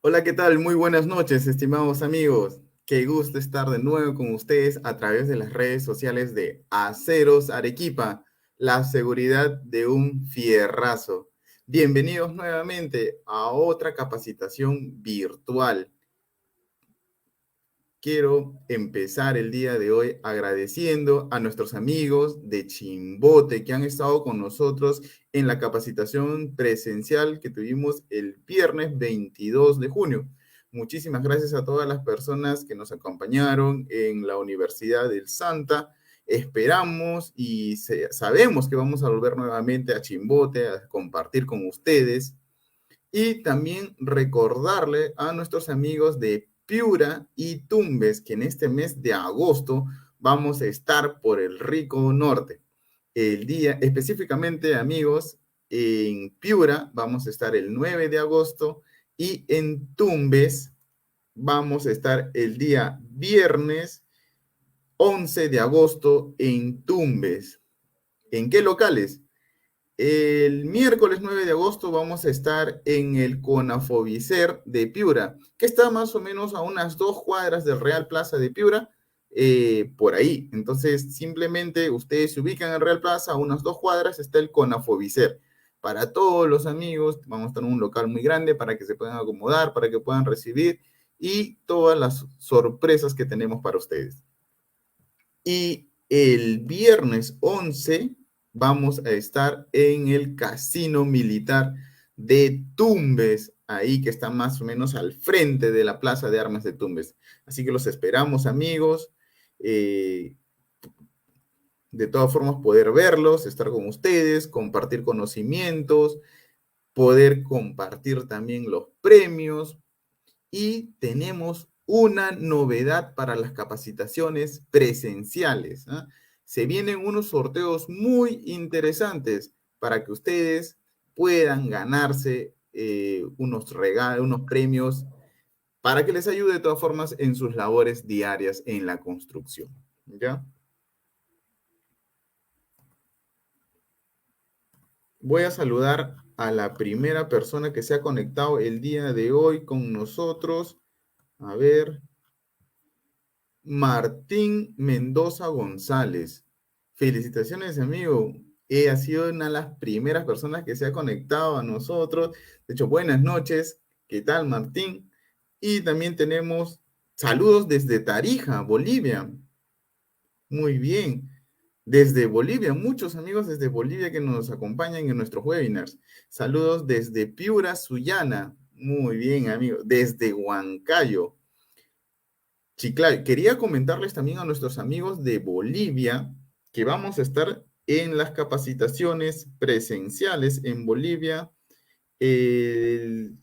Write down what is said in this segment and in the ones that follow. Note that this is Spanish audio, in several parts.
Hola, ¿qué tal? Muy buenas noches, estimados amigos. Qué gusto estar de nuevo con ustedes a través de las redes sociales de Aceros Arequipa, la seguridad de un fierrazo. Bienvenidos nuevamente a otra capacitación virtual. Quiero empezar el día de hoy agradeciendo a nuestros amigos de Chimbote que han estado con nosotros en la capacitación presencial que tuvimos el viernes 22 de junio. Muchísimas gracias a todas las personas que nos acompañaron en la Universidad del Santa. Esperamos y sabemos que vamos a volver nuevamente a Chimbote a compartir con ustedes y también recordarle a nuestros amigos de Piura y Tumbes que en este mes de agosto vamos a estar por el Rico Norte. El día, específicamente, amigos, en Piura vamos a estar el 9 de agosto y en Tumbes vamos a estar el día viernes 11 de agosto en Tumbes. ¿En qué locales? El miércoles 9 de agosto vamos a estar en el Conafobicer de Piura, que está más o menos a unas 2 cuadras del Real Plaza de Piura, por ahí. Entonces, simplemente ustedes se ubican en el Real Plaza, a unas 2 cuadras está el Conafobicer. Para todos los amigos, vamos a estar en un local muy grande para que se puedan acomodar, para que puedan recibir y todas las sorpresas que tenemos para ustedes. Y el viernes 11 vamos a estar en el Casino Militar de Tumbes, ahí que está más o menos al frente de la Plaza de Armas de Tumbes. Así que los esperamos, amigos. De todas formas, poder verlos, estar con ustedes, compartir conocimientos, poder compartir también los premios, y tenemos una novedad para las capacitaciones presenciales, ¿eh? Se vienen unos sorteos muy interesantes para que ustedes puedan ganarse unos regalos, unos premios, para que les ayude de todas formas en sus labores diarias en la construcción. ¿Ya? Voy a saludar a la primera persona que se ha conectado el día de hoy con nosotros. A ver, Martín Mendoza González. Felicitaciones, amigo. Ha sido una de las primeras personas que se ha conectado a nosotros. De hecho, buenas noches. ¿Qué tal, Martín? Y también tenemos saludos desde Tarija, Bolivia. Muy bien. Desde Bolivia, muchos amigos desde Bolivia que nos acompañan en nuestros webinars. Saludos desde Piura, Sullana. Muy bien, amigo. Desde Huancayo. Chiclayo. Quería comentarles también a nuestros amigos de Bolivia que vamos a estar en las capacitaciones presenciales en Bolivia el,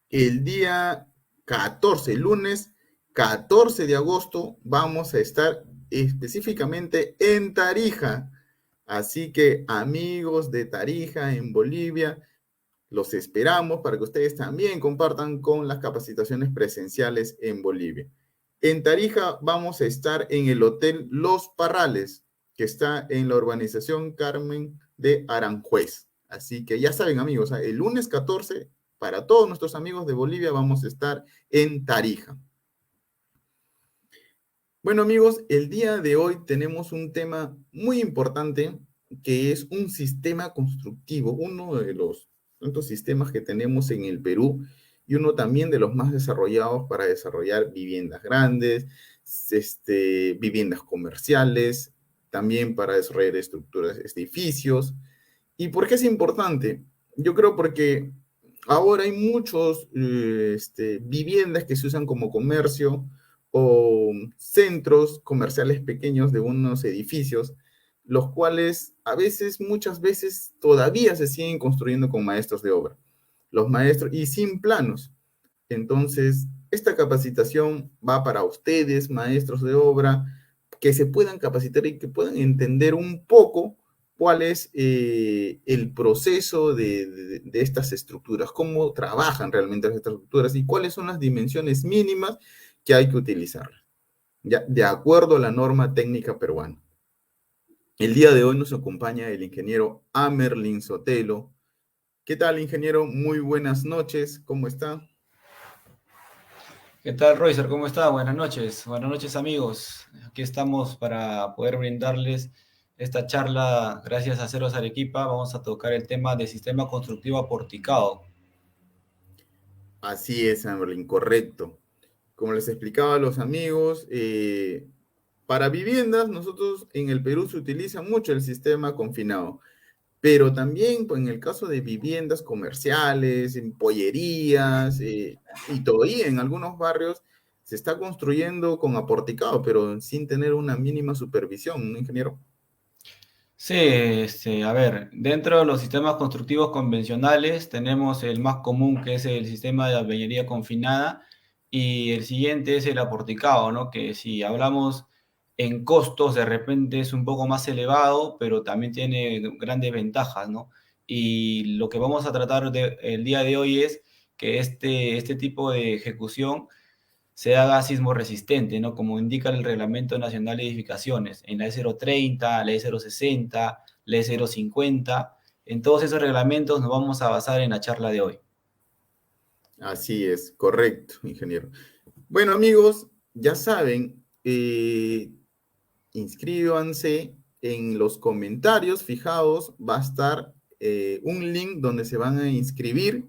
el día 14, lunes 14 de agosto, vamos a estar específicamente en Tarija. Así que amigos de Tarija en Bolivia, los esperamos para que ustedes también compartan con las capacitaciones presenciales en Bolivia. En Tarija vamos a estar en el Hotel Los Parrales, que está en la urbanización Carmen de Aranjuez. Así que ya saben, amigos, el lunes 14, para todos nuestros amigos de Bolivia, vamos a estar en Tarija. Bueno, amigos, el día de hoy tenemos un tema muy importante que es un sistema constructivo, uno de los tantos sistemas que tenemos en el Perú y uno también de los más desarrollados para desarrollar viviendas grandes, viviendas comerciales, también para desarrollar estructuras, edificios. ¿Y por qué es importante? Yo creo porque ahora hay muchos viviendas que se usan como comercio o centros comerciales pequeños de unos edificios, los cuales a veces, muchas veces, todavía se siguen construyendo con maestros de obra. Los maestros, y sin planos. Entonces, esta capacitación va para ustedes, maestros de obra, que se puedan capacitar y que puedan entender un poco cuál es el proceso de estas estructuras, cómo trabajan realmente estas estructuras y cuáles son las dimensiones mínimas que hay que utilizar, ya, de acuerdo a la norma técnica peruana. El día de hoy nos acompaña el ingeniero Amerlin Sotelo, ¿Qué tal, ingeniero? Muy buenas noches, ¿cómo está? ¿Qué tal, Roycer? ¿Cómo está? Buenas noches, amigos. Aquí estamos para poder brindarles esta charla. Gracias a Ceros Arequipa, vamos a tocar el tema de sistema constructivo aporticado. Así es, Amberlin, correcto. Como les explicaba a los amigos, para viviendas, nosotros en el Perú se utiliza mucho el sistema confinado, pero también pues, en el caso de viviendas comerciales, en pollerías, y todavía en algunos barrios se está construyendo con aporticado, pero sin tener una mínima supervisión, ¿no, ingeniero? Sí, a ver, dentro de los sistemas constructivos convencionales tenemos el más común, que es el sistema de albañilería confinada, y el siguiente es el aporticado, ¿no? Que si hablamos en costos, de repente es un poco más elevado, pero también tiene grandes ventajas, ¿no? Y lo que vamos a tratar el día de hoy es que este tipo de ejecución se haga sismo resistente, ¿no? Como indica el Reglamento Nacional de Edificaciones, en la E030, la E060, la E050. En todos esos reglamentos nos vamos a basar en la charla de hoy. Así es, correcto, ingeniero. Bueno, amigos, ya saben, inscríbanse en los comentarios fijados, va a estar un link donde se van a inscribir.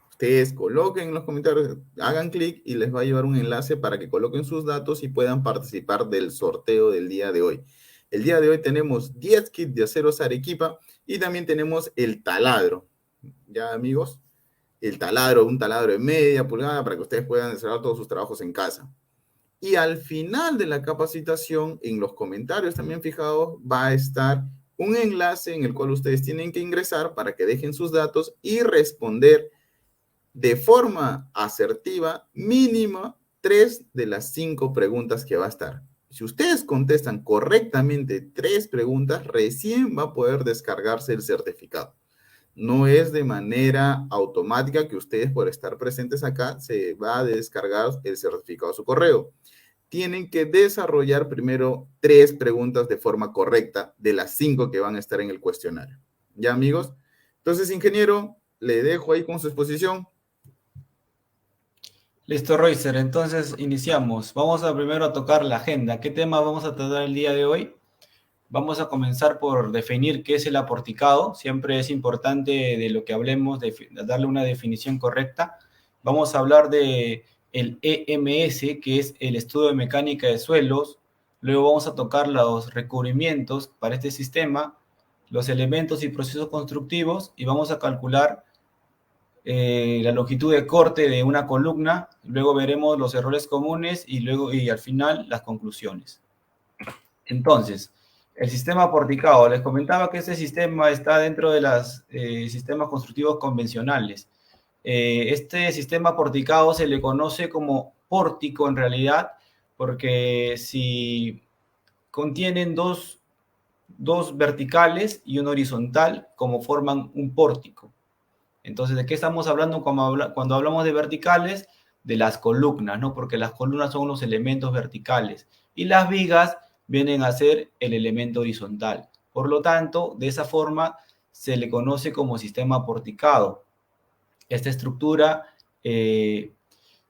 Ustedes coloquen en los comentarios, hagan clic y les va a llevar un enlace para que coloquen sus datos y puedan participar del sorteo del día de hoy. El día de hoy tenemos 10 kits de aceros Arequipa y también tenemos el taladro. ¿Ya, amigos? El taladro, un taladro de media pulgada para que ustedes puedan desarrollar todos sus trabajos en casa. Y al final de la capacitación, en los comentarios también fijados, va a estar un enlace en el cual ustedes tienen que ingresar para que dejen sus datos y responder de forma asertiva, mínima, 3 de las 5 preguntas que va a estar. Si ustedes contestan correctamente 3 preguntas, recién va a poder descargarse el certificado. No es de manera automática que ustedes por estar presentes acá se va a descargar el certificado a su correo. Tienen que desarrollar primero 3 preguntas de forma correcta de las 5 que van a estar en el cuestionario. ¿Ya, amigos? Entonces, ingeniero, le dejo ahí con su exposición. Listo, Roycer. Entonces iniciamos. Vamos a primero a tocar la agenda. ¿Qué tema vamos a tratar el día de hoy? Vamos a comenzar por definir qué es el aporticado. Siempre es importante de lo que hablemos, de darle una definición correcta. Vamos a hablar de el EMS, que es el estudio de mecánica de suelos. Luego vamos a tocar los recubrimientos para este sistema, los elementos y procesos constructivos, y vamos a calcular la longitud de corte de una columna. Luego veremos los errores comunes y al final las conclusiones. Entonces, el sistema porticado. Les comentaba que este sistema está dentro de los sistemas constructivos convencionales. Este sistema porticado se le conoce como pórtico en realidad, porque si contienen dos verticales y un horizontal, como forman un pórtico. Entonces, ¿de qué estamos hablando cuando hablamos de verticales? De las columnas, ¿no? Porque las columnas son los elementos verticales y las vigas vienen a ser el elemento horizontal. Por lo tanto, de esa forma se le conoce como sistema porticado. Esta estructura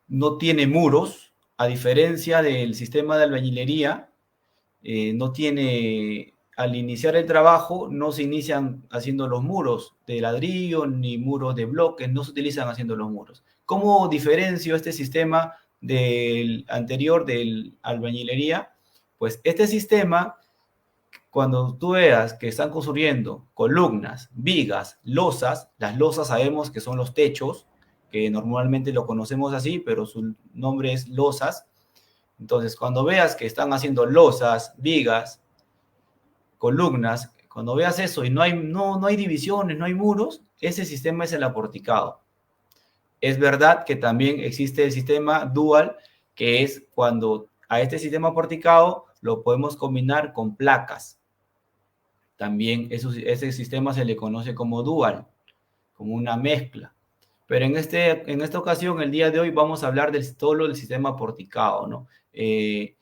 no tiene muros, a diferencia del sistema de albañilería, no tiene, al iniciar el trabajo, no se inician haciendo los muros de ladrillo ni muros de bloques, no se utilizan haciendo los muros. ¿Cómo diferencio este sistema del anterior, del albañilería? Pues este sistema, cuando tú veas que están construyendo columnas, vigas, losas, las losas sabemos que son los techos, que normalmente lo conocemos así, pero su nombre es losas. Entonces, cuando veas que están haciendo losas, vigas, columnas, cuando veas eso y no hay divisiones, no hay muros, ese sistema es el aporticado. Es verdad que también existe el sistema dual, que es cuando a este sistema aporticado lo podemos combinar con placas. También ese sistema se le conoce como dual, como una mezcla. Pero en esta ocasión, el día de hoy, vamos a hablar solo del sistema porticado, ¿no? El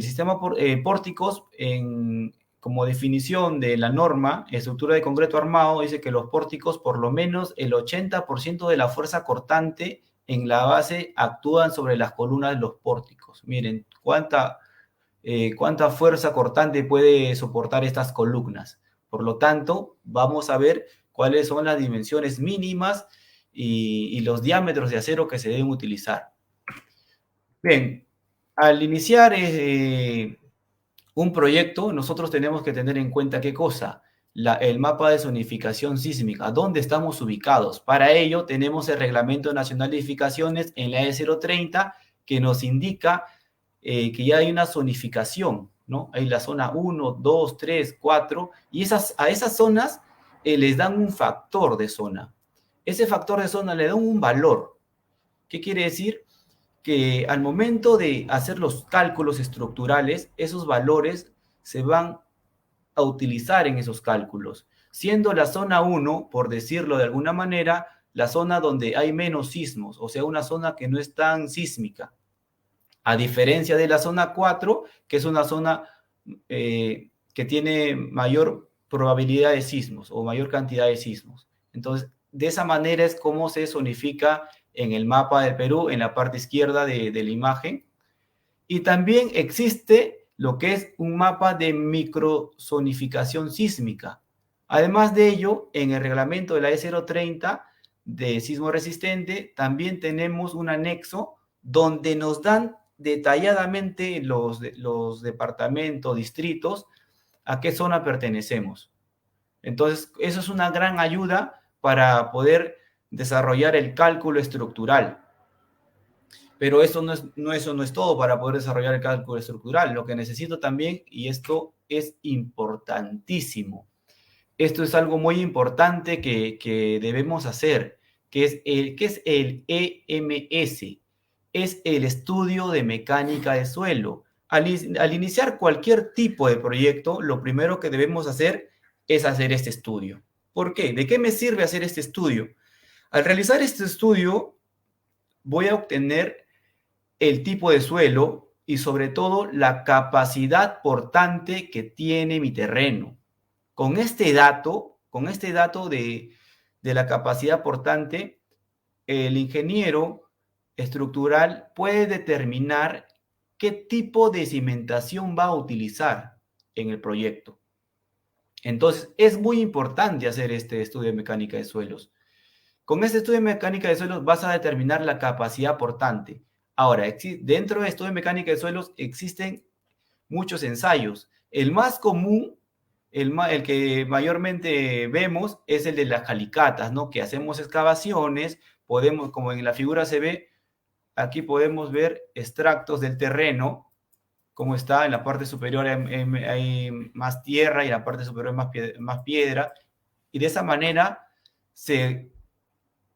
sistema pórticos como definición de la norma, estructura de concreto armado, dice que los pórticos, por lo menos el 80% de la fuerza cortante en la base actúan sobre las columnas de los pórticos. Miren, cuánta fuerza cortante puede soportar estas columnas. Por lo tanto, vamos a ver cuáles son las dimensiones mínimas y los diámetros de acero que se deben utilizar. Bien, al iniciar un proyecto, nosotros tenemos que tener en cuenta qué cosa, el mapa de zonificación sísmica, dónde estamos ubicados. Para ello tenemos el Reglamento Nacional de Edificaciones en la E030 que nos indica que ya hay una zonificación, ¿no? Hay la zona 1, 2, 3, 4, y a esas zonas les dan un factor de zona. Ese factor de zona le da un valor. ¿Qué quiere decir? Que al momento de hacer los cálculos estructurales, esos valores se van a utilizar en esos cálculos, siendo la zona 1, por decirlo de alguna manera, la zona donde hay menos sismos, o sea, una zona que no es tan sísmica, a diferencia de la zona 4, que es una zona que tiene mayor probabilidad de sismos o mayor cantidad de sismos. Entonces, de esa manera es como se zonifica en el mapa del Perú, en la parte izquierda de la imagen. Y también existe lo que es un mapa de microzonificación sísmica. Además de ello, en el reglamento de la E030 de sismo resistente, también tenemos un anexo donde nos dan detalladamente los departamentos, distritos, a qué zona pertenecemos. Entonces, eso es una gran ayuda para poder desarrollar el cálculo estructural. Pero eso no es todo para poder desarrollar el cálculo estructural. Lo que necesito también, y esto es importantísimo, esto es algo muy importante que debemos hacer, que es el EMS, es el estudio de mecánica de suelo. Al iniciar cualquier tipo de proyecto, lo primero que debemos hacer es hacer este estudio. ¿Por qué? ¿De qué me sirve hacer este estudio? Al realizar este estudio, voy a obtener el tipo de suelo y sobre todo la capacidad portante que tiene mi terreno. Con este dato de la capacidad portante, el ingeniero estructural puede determinar qué tipo de cimentación va a utilizar en el proyecto. Entonces, es muy importante hacer este estudio de mecánica de suelos. Con este estudio de mecánica de suelos vas a determinar la capacidad portante. Ahora, dentro del estudio de mecánica de suelos existen muchos ensayos. El más común, el que mayormente vemos, es el de las calicatas, ¿no? Que hacemos excavaciones, podemos, como en la figura se ve, aquí podemos ver extractos del terreno, como está en la parte superior hay más tierra y en la parte superior más piedra, y de esa manera se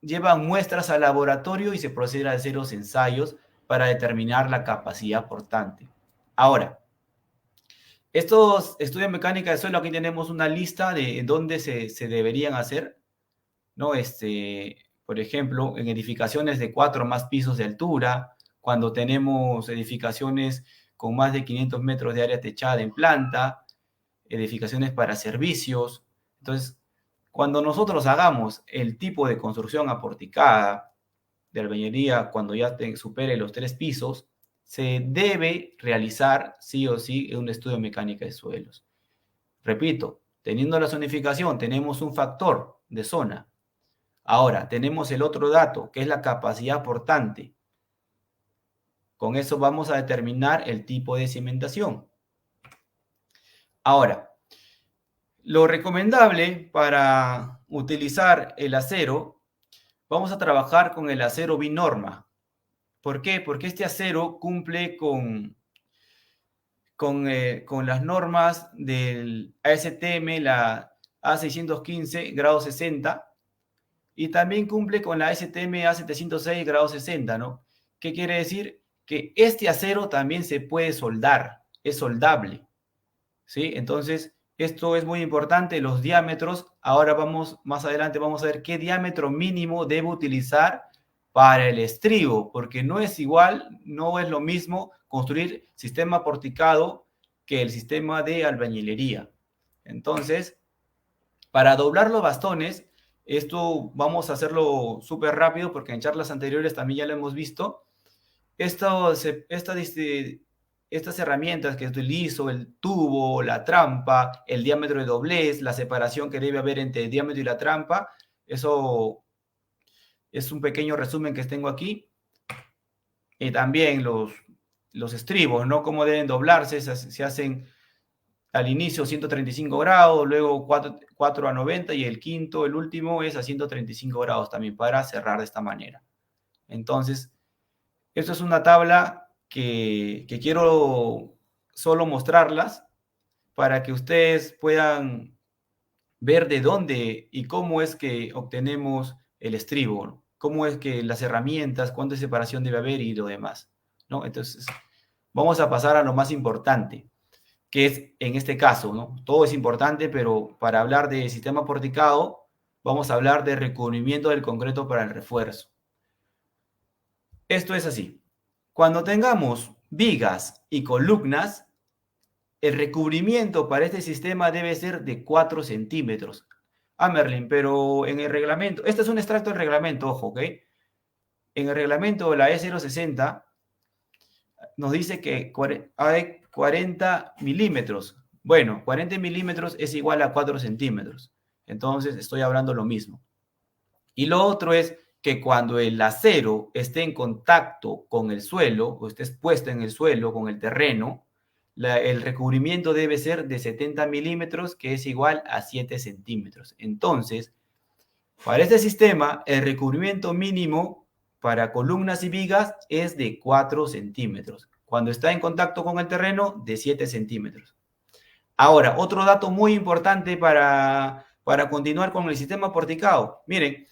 llevan muestras al laboratorio y se procede a hacer los ensayos para determinar la capacidad portante. Ahora, estos estudios de mecánica de suelo, aquí tenemos una lista de dónde se deberían hacer, ¿no? Por ejemplo, en edificaciones de 4 o más pisos de altura, cuando tenemos edificaciones con más de 500 metros de área techada en planta, edificaciones para servicios. Entonces, cuando nosotros hagamos el tipo de construcción aporticada de albañilería, cuando ya supere los 3 pisos, se debe realizar sí o sí un estudio de mecánica de suelos. Repito, teniendo la zonificación, tenemos un factor de zona. Ahora, tenemos el otro dato, que es la capacidad portante. Con eso vamos a determinar el tipo de cimentación. Ahora, lo recomendable para utilizar el acero, vamos a trabajar con el acero binorma. ¿Por qué? Porque este acero cumple con las normas del ASTM, la A615, grado 60, y también cumple con la ASTM A706, grado 60, ¿no? ¿Qué quiere decir? Que este acero también se puede soldar, es soldable, ¿sí? Entonces, esto es muy importante, los diámetros. Ahora más adelante vamos a ver qué diámetro mínimo debo utilizar para el estribo, porque no es igual, no es lo mismo construir sistema porticado que el sistema de albañilería. Entonces, para doblar los bastones, esto vamos a hacerlo súper rápido porque en charlas anteriores también ya lo hemos visto. Estas herramientas que utilizo, el tubo, la trampa, el diámetro de doblez, la separación que debe haber entre el diámetro y la trampa, eso es un pequeño resumen que tengo aquí. Y también los estribos, ¿no? Cómo deben doblarse, se hacen al inicio 135 grados, luego 4 a 90 y el quinto, el último, es a 135 grados también para cerrar de esta manera. Entonces, esto es una tabla que quiero solo mostrarlas para que ustedes puedan ver de dónde y cómo es que obtenemos el estribo, ¿no? Cómo es que las herramientas, cuánta separación debe haber y lo demás, ¿no? Entonces, vamos a pasar a lo más importante, que es en este caso, ¿no? Todo es importante, pero para hablar de sistema porticado, vamos a hablar de recubrimiento del concreto para el refuerzo. Esto es así. Cuando tengamos vigas y columnas, el recubrimiento para este sistema debe ser de 4 centímetros. Merlin, pero en el reglamento, este es un extracto del reglamento, ojo, ¿ok? En el reglamento de la E060 nos dice que hay 40 milímetros. Bueno, 40 milímetros es igual a 4 centímetros. Entonces, estoy hablando lo mismo. Y lo otro es que cuando el acero esté en contacto con el suelo, o esté expuesto en el suelo, con el terreno, el recubrimiento debe ser de 70 milímetros, que es igual a 7 centímetros. Entonces, para este sistema, el recubrimiento mínimo para columnas y vigas es de 4 centímetros. Cuando está en contacto con el terreno, de 7 centímetros. Ahora, otro dato muy importante para continuar con el sistema porticado. Miren,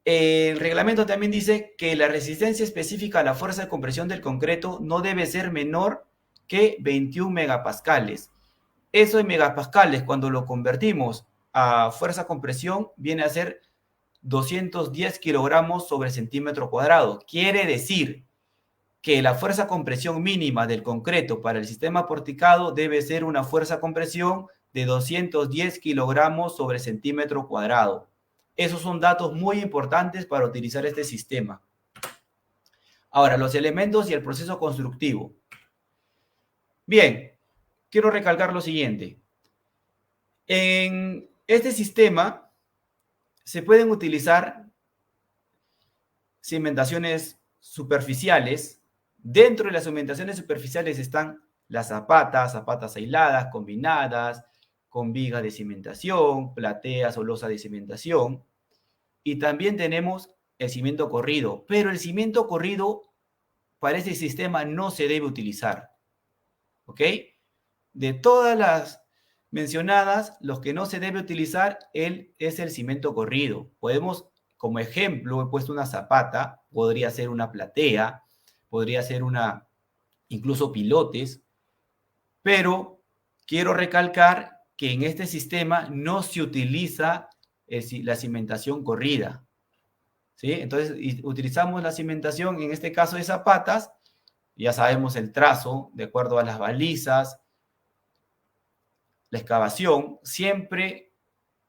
el reglamento también dice que la resistencia específica a la fuerza de compresión del concreto no debe ser menor que 21 megapascales. Eso en megapascales, cuando lo convertimos a fuerza compresión, viene a ser 210 kilogramos sobre centímetro cuadrado. Quiere decir que la fuerza compresión mínima del concreto para el sistema porticado debe ser una fuerza compresión de 210 kilogramos sobre centímetro cuadrado. Esos son datos muy importantes para utilizar este sistema. Ahora, los elementos y el proceso constructivo. Bien, quiero recalcar lo siguiente. En este sistema se pueden utilizar cimentaciones superficiales. Dentro de las cimentaciones superficiales están las zapatas aisladas, combinadas, con vigas de cimentación, plateas o losa de cimentación. Y también tenemos el cimiento corrido, pero el cimiento corrido para este sistema no se debe utilizar. ¿Ok? De todas las mencionadas, los que no se debe utilizar es el cimiento corrido. Podemos, como ejemplo, he puesto una zapata, podría ser una platea, podría ser incluso pilotes, pero quiero recalcar que en este sistema no se utiliza la cimentación corrida, ¿sí? Entonces, utilizamos la cimentación, en este caso de zapatas, ya sabemos el trazo, de acuerdo a las balizas, la excavación, siempre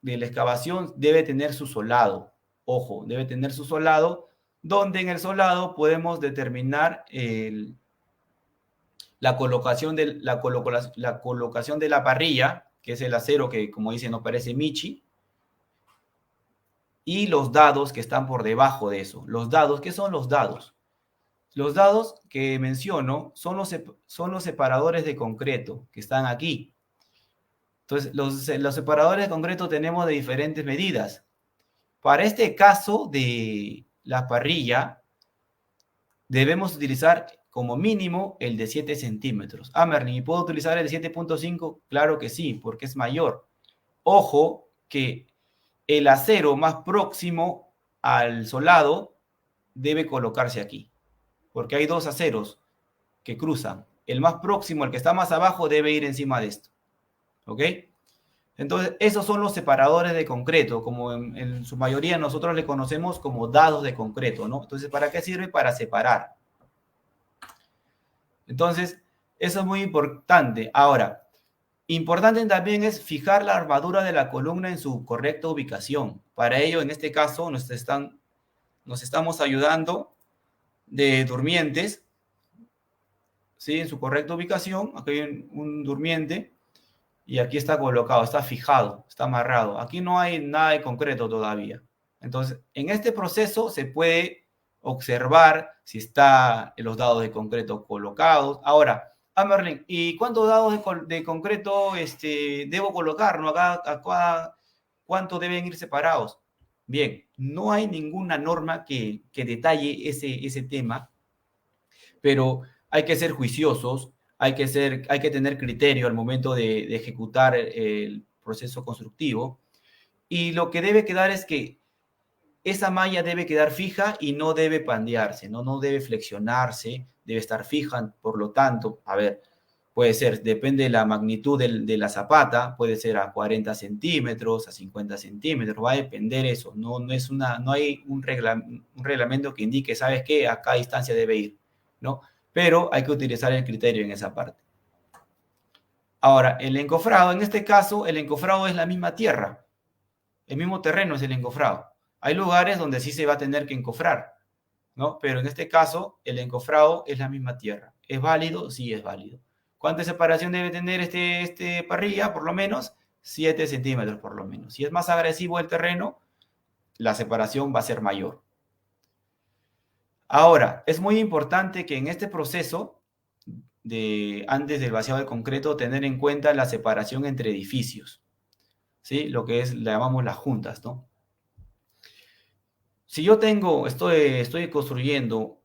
de la excavación debe tener su solado, ojo, debe tener su solado, donde en el solado podemos determinar la colocación de la parrilla, que es el acero que, como dice, no parece michi, y los dados que están por debajo de eso. Los dados, ¿qué son los dados? Los dados que menciono son los separadores de concreto que están aquí. Entonces, los separadores de concreto tenemos de diferentes medidas. Para este caso de la parrilla, debemos utilizar como mínimo el de 7 centímetros. Merlin, ¿y puedo utilizar el de 7.5? Claro que sí, porque es mayor. Ojo que el acero más próximo al solado debe colocarse aquí, porque hay dos aceros que cruzan. El más próximo, el que está más abajo, debe ir encima de esto. ¿Ok? Entonces, esos son los separadores de concreto, como en su mayoría nosotros le conocemos como dados de concreto, ¿no? Entonces, ¿para qué sirve? Para separar. Entonces, eso es muy importante. Ahora, Importante también es fijar la armadura de la columna en su correcta ubicación. Para ello, en este caso, nos estamos ayudando de durmientes, ¿sí? En su correcta ubicación. Aquí hay un durmiente y aquí está colocado, está fijado, está amarrado. Aquí no hay nada de concreto todavía. Entonces, en este proceso se puede observar si están los dados de concreto colocados. Ahora, Merlin, ¿y cuántos dados de concreto debo colocar? ¿No? Acá, ¿cuántos deben ir separados? Bien, no hay ninguna norma que detalle ese tema, pero hay que ser juiciosos, hay que tener criterio al momento de ejecutar el proceso constructivo. Y lo que debe quedar es que esa malla debe quedar fija y no debe pandearse, no debe flexionarse, debe estar fija. Por lo tanto, a ver, puede ser, depende de la magnitud de la zapata, puede ser a 40 centímetros, a 50 centímetros, va a depender eso. No hay un reglamento que indique, ¿sabes qué? A cada distancia debe ir, ¿no? Pero hay que utilizar el criterio en esa parte. Ahora, el encofrado, en este caso, el encofrado es la misma tierra, el mismo terreno es el encofrado. Hay lugares donde sí se va a tener que encofrar, ¿no? Pero en este caso, el encofrado es la misma tierra. ¿Es válido? Sí, es válido. ¿Cuánta separación debe tener este parrilla? Por lo menos 7 centímetros, por lo menos. Si es más agresivo el terreno, la separación va a ser mayor. Ahora, es muy importante que en este proceso, antes del vaciado de concreto, tener en cuenta la separación entre edificios, ¿sí? Lo que le llamamos las juntas, ¿no? Si yo estoy construyendo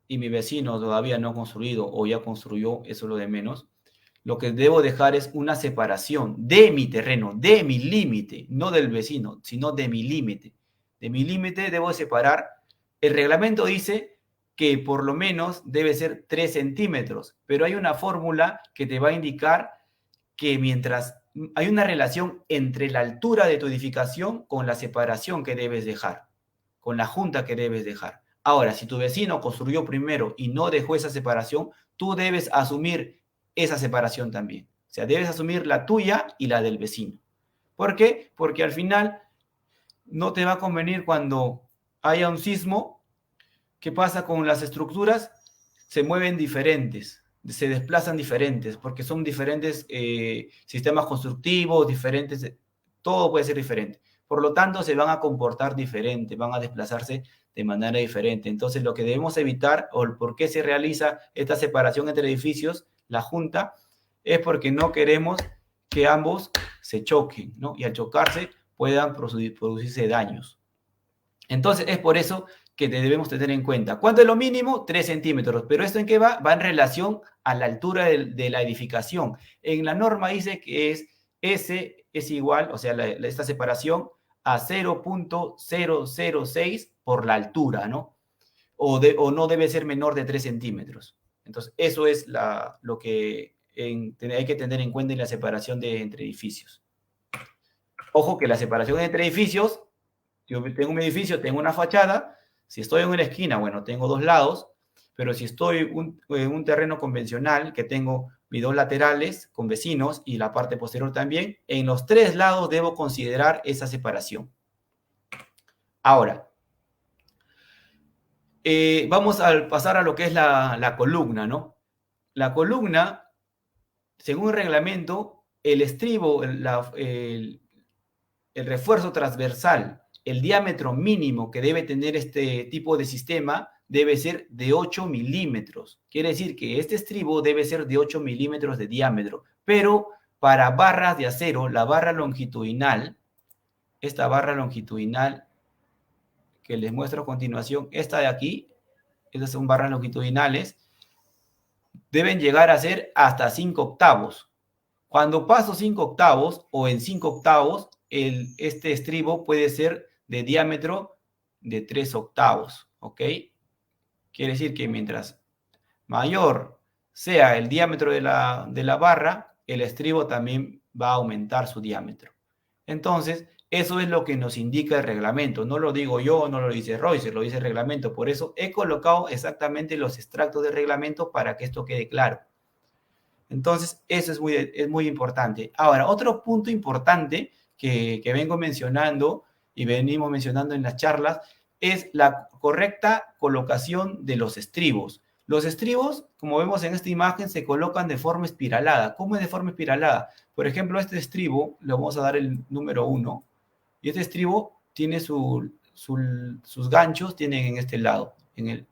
y mi vecino todavía no ha construido o ya construyó, eso es lo de menos, lo que debo dejar es una separación de mi terreno, de mi límite, no del vecino, sino de mi límite. De mi límite debo separar. El reglamento dice que por lo menos debe ser 3 centímetros, pero hay una fórmula que te va a indicar que mientras hay una relación entre la altura de tu edificación con la separación que debes dejar, con la junta que debes dejar. Ahora, si tu vecino construyó primero y no dejó esa separación, tú debes asumir esa separación también. O sea, debes asumir la tuya y la del vecino. ¿Por qué? Porque al final no te va a convenir cuando haya un sismo. ¿Qué pasa con las estructuras? Se mueven diferentes, se desplazan diferentes, porque son diferentes sistemas constructivos, diferentes, todo puede ser diferente. Por lo tanto, se van a comportar diferente, van a desplazarse de manera diferente. Entonces, lo que debemos evitar, o por qué se realiza esta separación entre edificios, la junta, es porque no queremos que ambos se choquen, ¿no? Y al chocarse puedan producirse daños. Entonces, es por eso que debemos tener en cuenta. ¿Cuánto es lo mínimo? 3 centímetros. ¿Pero esto en qué va? Va en relación a la altura de la edificación. En la norma dice que S es igual, o sea, esta separación, a 0.006 por la altura, ¿no? O no debe ser menor de 3 centímetros. Entonces, eso es lo que hay que tener en cuenta en la separación entre edificios. Ojo que la separación entre edificios, yo tengo un edificio, tengo una fachada, si estoy en una esquina, bueno, tengo 2 lados, pero si estoy en un terreno convencional, que tengo mis 2 laterales con vecinos y la parte posterior también, en los 3 lados debo considerar esa separación. Ahora, vamos a pasar a lo que es la columna, ¿no? La columna, según el reglamento, el estribo, el refuerzo transversal, el diámetro mínimo que debe tener este tipo de sistema debe ser de 8 milímetros. Quiere decir que este estribo debe ser de 8 milímetros de diámetro, pero para barras de acero, la barra longitudinal, esta barra longitudinal que les muestro a continuación, esta de aquí, estas son barras longitudinales, deben llegar a ser hasta 5 octavos. Cuando paso 5 octavos o en 5 octavos, este estribo puede ser de diámetro de 3 octavos, ¿ok? Quiere decir que mientras mayor sea el diámetro de la barra, el estribo también va a aumentar su diámetro. Entonces, eso es lo que nos indica el reglamento. No lo digo yo, no lo dice Royce, lo dice el reglamento. Por eso he colocado exactamente los extractos del reglamento para que esto quede claro. Entonces, eso es muy importante. Ahora, otro punto importante que vengo mencionando y venimos mencionando en las charlas es la correcta colocación de los estribos. Los estribos, como vemos en esta imagen, se colocan de forma espiralada. ¿Cómo es de forma espiralada? Por ejemplo, este estribo, le vamos a dar el número 1, y este estribo tiene sus ganchos, tienen en este lado, en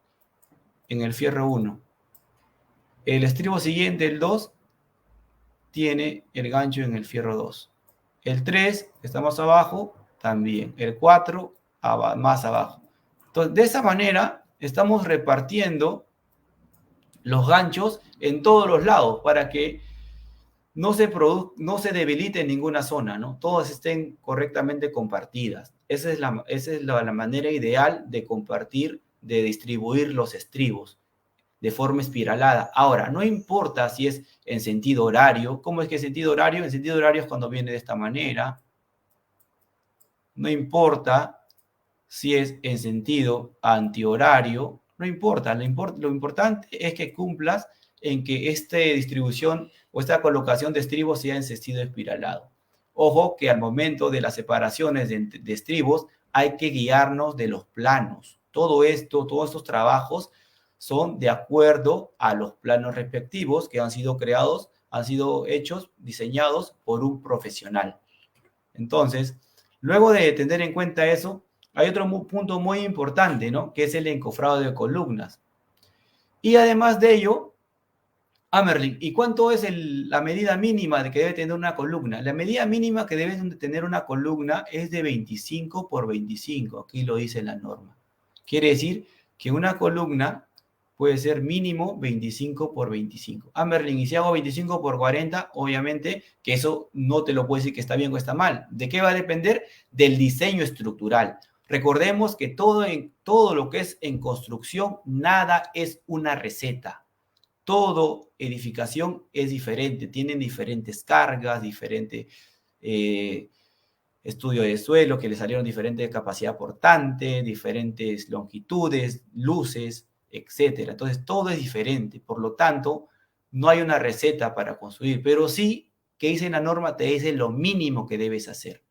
el fierro 1. El estribo siguiente, el 2, tiene el gancho en el fierro 2. El 3, que está más abajo, también. El 4, más abajo. Entonces, de esa manera, estamos repartiendo los ganchos en todos los lados para que no se debilite en ninguna zona, ¿no? Todas estén correctamente compartidas. Esa es la manera ideal de compartir, de distribuir los estribos de forma espiralada. Ahora, no importa si es en sentido horario. ¿Cómo es que es sentido horario? En sentido horario es cuando viene de esta manera. No importa si es en sentido antihorario. No importa. Lo importante es que cumplas en que esta distribución o esta colocación de estribos sea en sentido espiralado. Ojo que al momento de las separaciones de estribos hay que guiarnos de los planos. Todos estos trabajos son de acuerdo a los planos respectivos que han sido creados, han sido hechos, diseñados por un profesional. Entonces, luego de tener en cuenta eso, hay otro punto muy importante, ¿no? Que es el encofrado de columnas. Y además de ello, Merlin, ¿y cuánto es la medida mínima de que debe tener una columna? La medida mínima que debe tener una columna es de 25 por 25. Aquí lo dice la norma. Quiere decir que una columna puede ser mínimo 25 por 25. Merlin, y si hago 25 por 40, obviamente que eso no te lo puedo decir que está bien o está mal. ¿De qué va a depender? Del diseño estructural. Recordemos que todo lo que es en construcción, nada es una receta. Todo edificación es diferente, tienen diferentes cargas, diferente estudio de suelo, que le salieron diferente capacidad portante, diferentes longitudes, luces, etcétera. Entonces, todo es diferente. Por lo tanto, no hay una receta para construir, pero sí que dice la norma, te dice lo mínimo que debes hacer.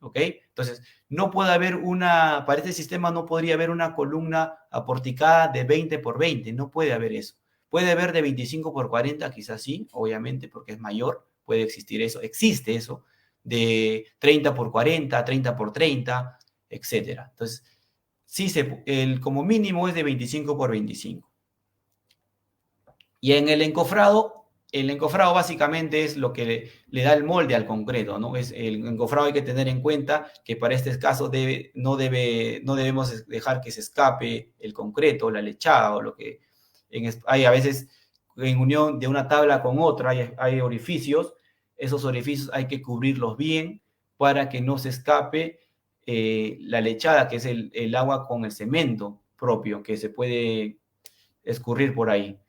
¿Ok? Entonces, no puede haber para este sistema no podría haber una columna aporticada de 20 por 20, no puede haber eso. Puede haber de 25 por 40, quizás sí, obviamente, porque es mayor, puede existir eso, existe eso, de 30 por 40, 30 por 30, etcétera. Entonces, sí, como mínimo es de 25 por 25. Y en el encofrado básicamente es lo que le da el molde al concreto, ¿no? El encofrado hay que tener en cuenta que para este caso no debemos dejar que se escape el concreto, la lechada o lo que hay a veces en unión de una tabla con otra, hay orificios. Esos orificios hay que cubrirlos bien para que no se escape la lechada, que es el agua con el cemento propio, que se puede escurrir por ahí.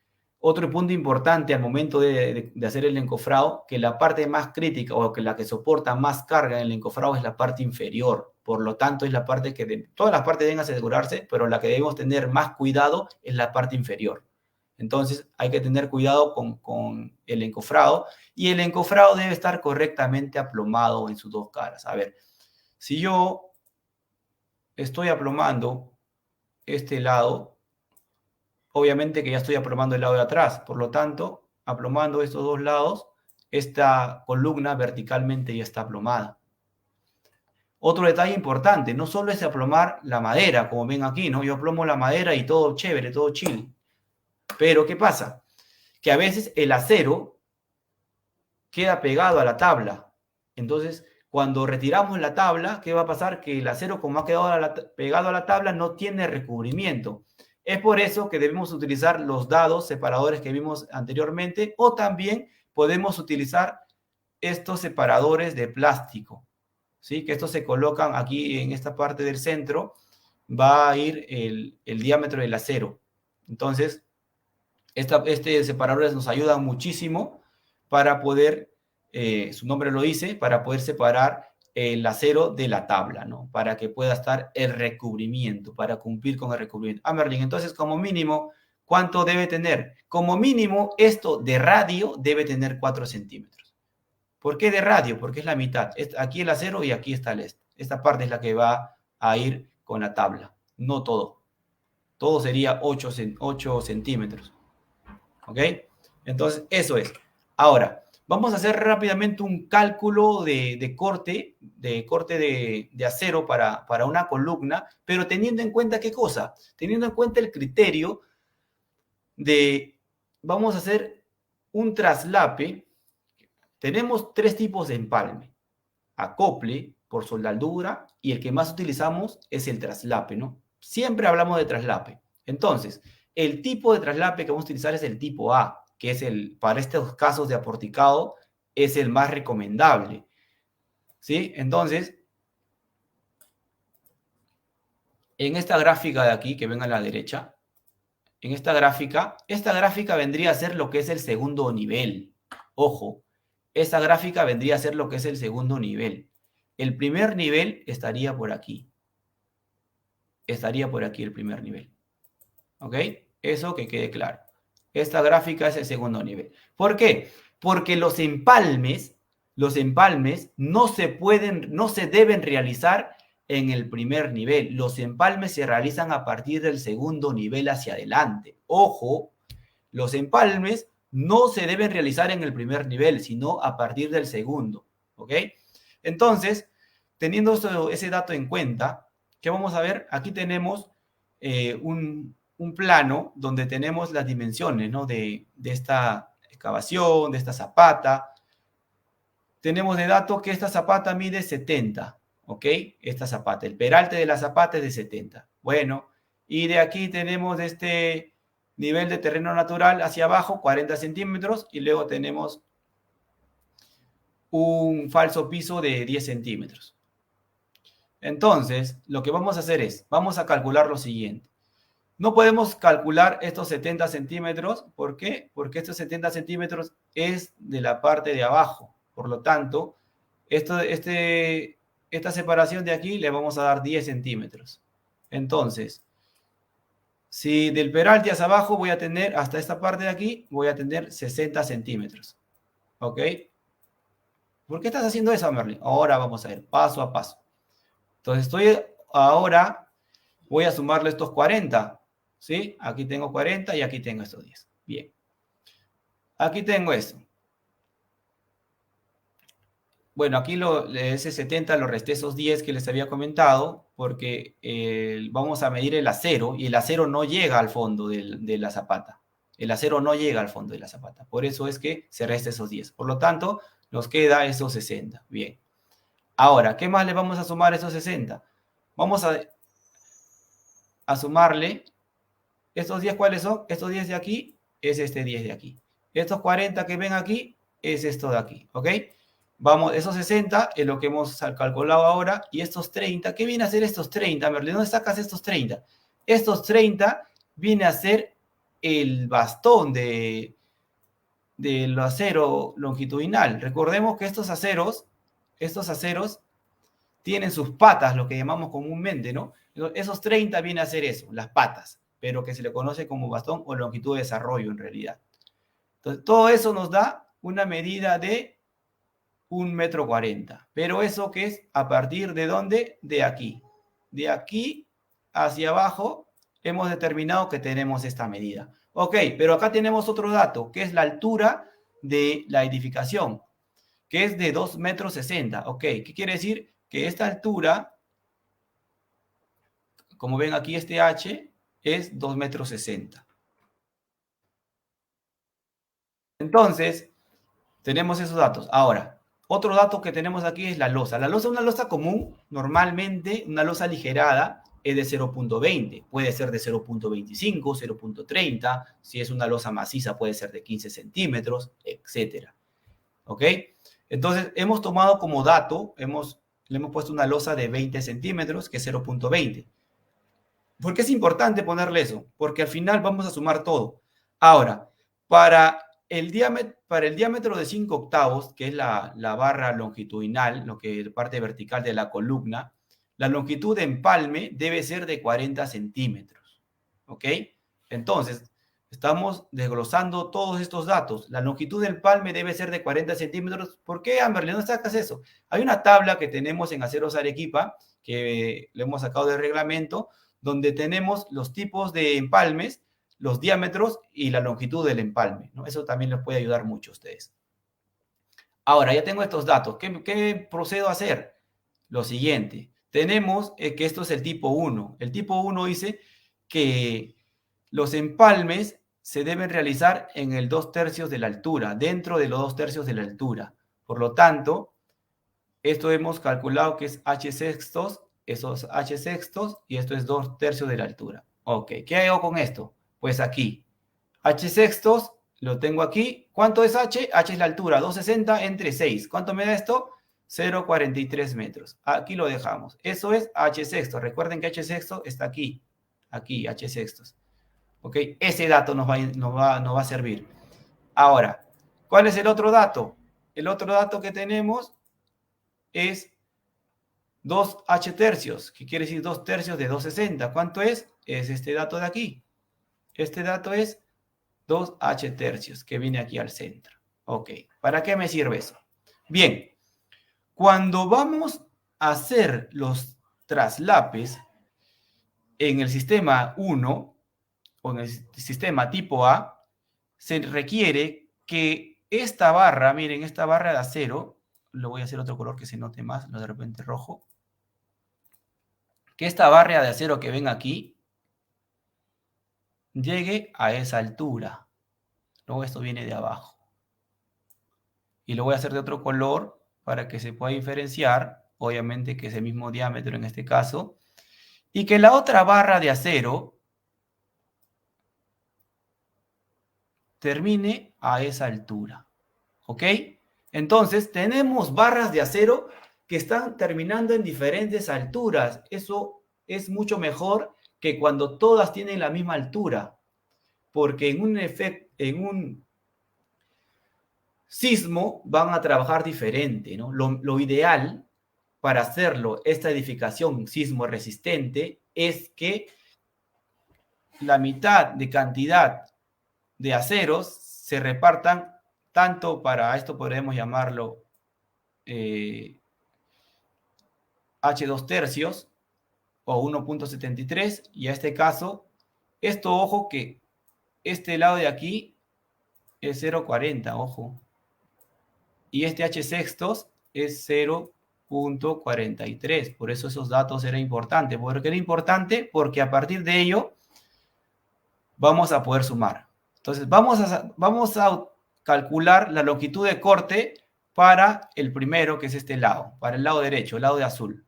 Otro punto importante al momento de hacer el encofrado, que la parte más crítica o que la que soporta más carga en el encofrado es la parte inferior. Por lo tanto, es la parte todas las partes deben asegurarse, pero la que debemos tener más cuidado es la parte inferior. Entonces, hay que tener cuidado con el encofrado, y el encofrado debe estar correctamente aplomado en sus dos caras. A ver, si yo estoy aplomando este lado, obviamente que ya estoy aplomando el lado de atrás. Por lo tanto, aplomando estos dos lados, esta columna verticalmente ya está aplomada. Otro detalle importante, no solo es aplomar la madera, como ven aquí, ¿no? Yo aplomo la madera y todo chévere, todo chill. Pero, ¿qué pasa? Que a veces el acero queda pegado a la tabla. Entonces, cuando retiramos la tabla, ¿qué va a pasar? Que el acero, como ha quedado pegado a la tabla, no tiene recubrimiento. Es por eso que debemos utilizar los dados separadores que vimos anteriormente, o también podemos utilizar estos separadores de plástico, ¿sí? Que estos se colocan aquí en esta parte del centro, va a ir el diámetro del acero. Entonces, este separadores nos ayudan muchísimo para poder, su nombre lo dice, para poder separar el acero de la tabla, ¿no? Para que pueda estar el recubrimiento, para cumplir con el recubrimiento. Merlin, entonces, como mínimo, ¿Cuánto debe tener? Como mínimo, esto de radio debe tener 4 centímetros. ¿Por qué de radio? Porque es la mitad. Aquí el acero y aquí está el este. Esta parte es la que va a ir con la tabla, no todo. Todo sería 8 centímetros. ¿Ok? Entonces, eso es. Ahora, vamos a hacer rápidamente un cálculo de corte de acero para una columna, pero teniendo en cuenta ¿qué cosa? Teniendo en cuenta el criterio vamos a hacer un traslape. Tenemos 3 tipos de empalme: acople, por soldadura, y el que más utilizamos es el traslape, ¿no? Siempre hablamos de traslape. Entonces, el tipo de traslape que vamos a utilizar es el tipo A, que es para estos casos de aporticado, es el más recomendable. ¿Sí? Entonces, en esta gráfica de aquí, que ven a la derecha, en esta gráfica vendría a ser lo que es el segundo nivel. Ojo, esta gráfica vendría a ser lo que es el segundo nivel. El primer nivel estaría por aquí. Estaría por aquí el primer nivel. ¿Ok? Eso que quede claro. Esta gráfica es el segundo nivel. ¿Por qué? Porque los empalmes no se deben realizar en el primer nivel. Los empalmes se realizan a partir del segundo nivel hacia adelante. Ojo, los empalmes no se deben realizar en el primer nivel, sino a partir del segundo. ¿Ok? Entonces, teniendo ese dato en cuenta, ¿qué vamos a ver? Aquí tenemos un plano donde tenemos las dimensiones, ¿no? de esta excavación, de esta zapata. Tenemos de dato que esta zapata mide 70, ¿ok? Esta zapata, el peralte de la zapata es de 70. Bueno, y de aquí tenemos de este nivel de terreno natural hacia abajo, 40 centímetros, y luego tenemos un falso piso de 10 centímetros. Entonces, lo que vamos a hacer es, vamos a calcular lo siguiente. No podemos calcular estos 70 centímetros. ¿Por qué? Porque estos 70 centímetros es de la parte de abajo. Por lo tanto, esta separación de aquí le vamos a dar 10 centímetros. Entonces, si del peralte hacia abajo voy a tener, hasta esta parte de aquí, voy a tener 60 centímetros. ¿Ok? ¿Por qué estás haciendo eso, Merlin? Ahora vamos a ver, paso a paso. Entonces, ahora voy a sumarle estos 40. ¿Sí? Aquí tengo 40 y aquí tengo estos 10. Bien. Aquí tengo esto. Bueno, aquí ese 70 lo resté esos 10 que les había comentado, porque vamos a medir el acero, y el acero no llega al fondo de la zapata. El acero no llega al fondo de la zapata. Por eso es que se resta esos 10. Por lo tanto, nos queda esos 60. Bien. Ahora, ¿qué más le vamos a sumar a esos 60? Vamos a sumarle estos 10, ¿cuáles son? Estos 10 de aquí es este 10 de aquí. Estos 40 que ven aquí es esto de aquí, ¿ok? Vamos, esos 60 es lo que hemos calculado ahora, y estos 30, ¿qué viene a ser estos 30? ¿De dónde sacas estos 30? Estos 30 viene a ser el bastón del acero longitudinal. Recordemos que estos aceros tienen sus patas, lo que llamamos comúnmente, ¿no? Esos 30 viene a ser eso, las patas, pero que se le conoce como bastón o longitud de desarrollo en realidad. Entonces, todo eso nos da una medida de 1,40 m. Pero eso que es a partir de ¿dónde? De aquí. De aquí hacia abajo hemos determinado que tenemos esta medida. Ok, pero acá tenemos otro dato, que es la altura de la edificación, que es de 2,60 m. Ok, ¿qué quiere decir? Que esta altura, como ven aquí, este H es 2,60 m. Entonces, tenemos esos datos. Ahora, otro dato que tenemos aquí es la losa. La losa es una losa común, normalmente una losa aligerada es de 0,20. Puede ser de 0,25, 0,30. Si es una losa maciza puede ser de 15 centímetros, etc. ¿Ok? Entonces, hemos tomado como dato, le hemos puesto una losa de 20 centímetros, que es 0,20. ¿Por qué es importante ponerle eso? Porque al final vamos a sumar todo. Ahora, para el diámetro de 5 octavos, que es la barra longitudinal, lo que es la parte vertical de la columna, la longitud de empalme debe ser de 40 centímetros. ¿Ok? Entonces, Estamos desglosando todos estos datos. La longitud del empalme debe ser de 40 centímetros. ¿Por qué, Amberly? ¿Dónde sacas eso? Hay una tabla que tenemos en Aceros Arequipa, que le hemos sacado del reglamento, donde tenemos los tipos de empalmes, los diámetros y la longitud del empalme, ¿no? Eso también les puede ayudar mucho a ustedes. Ahora, ya tengo estos datos. ¿Qué procedo a hacer? Lo siguiente. Tenemos que esto es el tipo 1. El tipo 1 dice que los empalmes se deben realizar en el 2/3 de la altura, dentro de los 2/3 de la altura. Por lo tanto, esto hemos calculado que es h sextos, esos h sextos, y esto es 2/3 de la altura. Ok, ¿qué hago con esto? Pues aquí, h sextos, lo tengo aquí. ¿Cuánto es h? H es la altura, 260 entre 6. ¿Cuánto me da esto? 0,43 metros. Aquí lo dejamos. Eso es h sextos. Recuerden que h sextos está aquí. Aquí, h sextos. ¿Ok? Ese dato nos va a servir. Ahora, ¿cuál es el otro dato? El otro dato que tenemos es 2h tercios, que quiere decir 2/3 de 260. ¿Cuánto es? Es este dato de aquí. Este dato es 2h tercios, que viene aquí al centro. Ok, ¿para qué me sirve eso? Bien, cuando vamos a hacer los traslapes en el sistema 1, o en el sistema tipo A, se requiere que esta barra, miren, esta barra de acero, lo voy a hacer otro color que se note más, lo de repente rojo, que esta barra de acero que ven aquí llegue a esa altura. Luego esto viene de abajo. Y lo voy a hacer de otro color para que se pueda diferenciar, obviamente que es el mismo diámetro en este caso, y que la otra barra de acero termine a esa altura. ¿Ok? Entonces, tenemos barras de acero que están terminando en diferentes alturas. Eso es mucho mejor que cuando todas tienen la misma altura, porque en un sismo van a trabajar diferente, ¿no? Lo ideal para hacerlo, esta edificación sismo resistente, es que la mitad de cantidad de aceros se repartan tanto para, esto podemos llamarlo H2 tercios o 1,73, y a este caso, esto, ojo, que este lado de aquí es 0,40, ojo, y este H sextos es 0,43, por eso esos datos eran importantes. ¿Por qué era importante? Porque a partir de ello vamos a poder sumar. Entonces, vamos a calcular la longitud de corte para el primero, que es este lado, para el lado derecho, el lado de azul.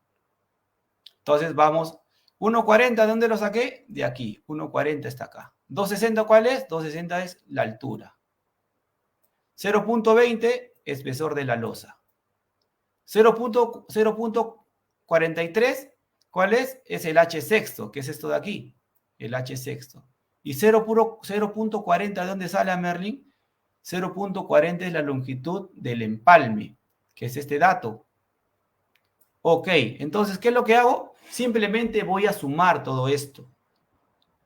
Entonces, vamos, 1,40, ¿de dónde lo saqué? De aquí, 1,40 está acá. 2,60, ¿cuál es? 2,60 es la altura. 0,20, espesor de la losa. 0,43, ¿cuál es? Es el H sexto, que es esto de aquí, el H sexto. Y 0,40, ¿de dónde sale, a Merlin? 0,40 es la longitud del empalme, que es este dato. Ok, entonces, ¿qué es lo que hago? Simplemente voy a sumar todo esto.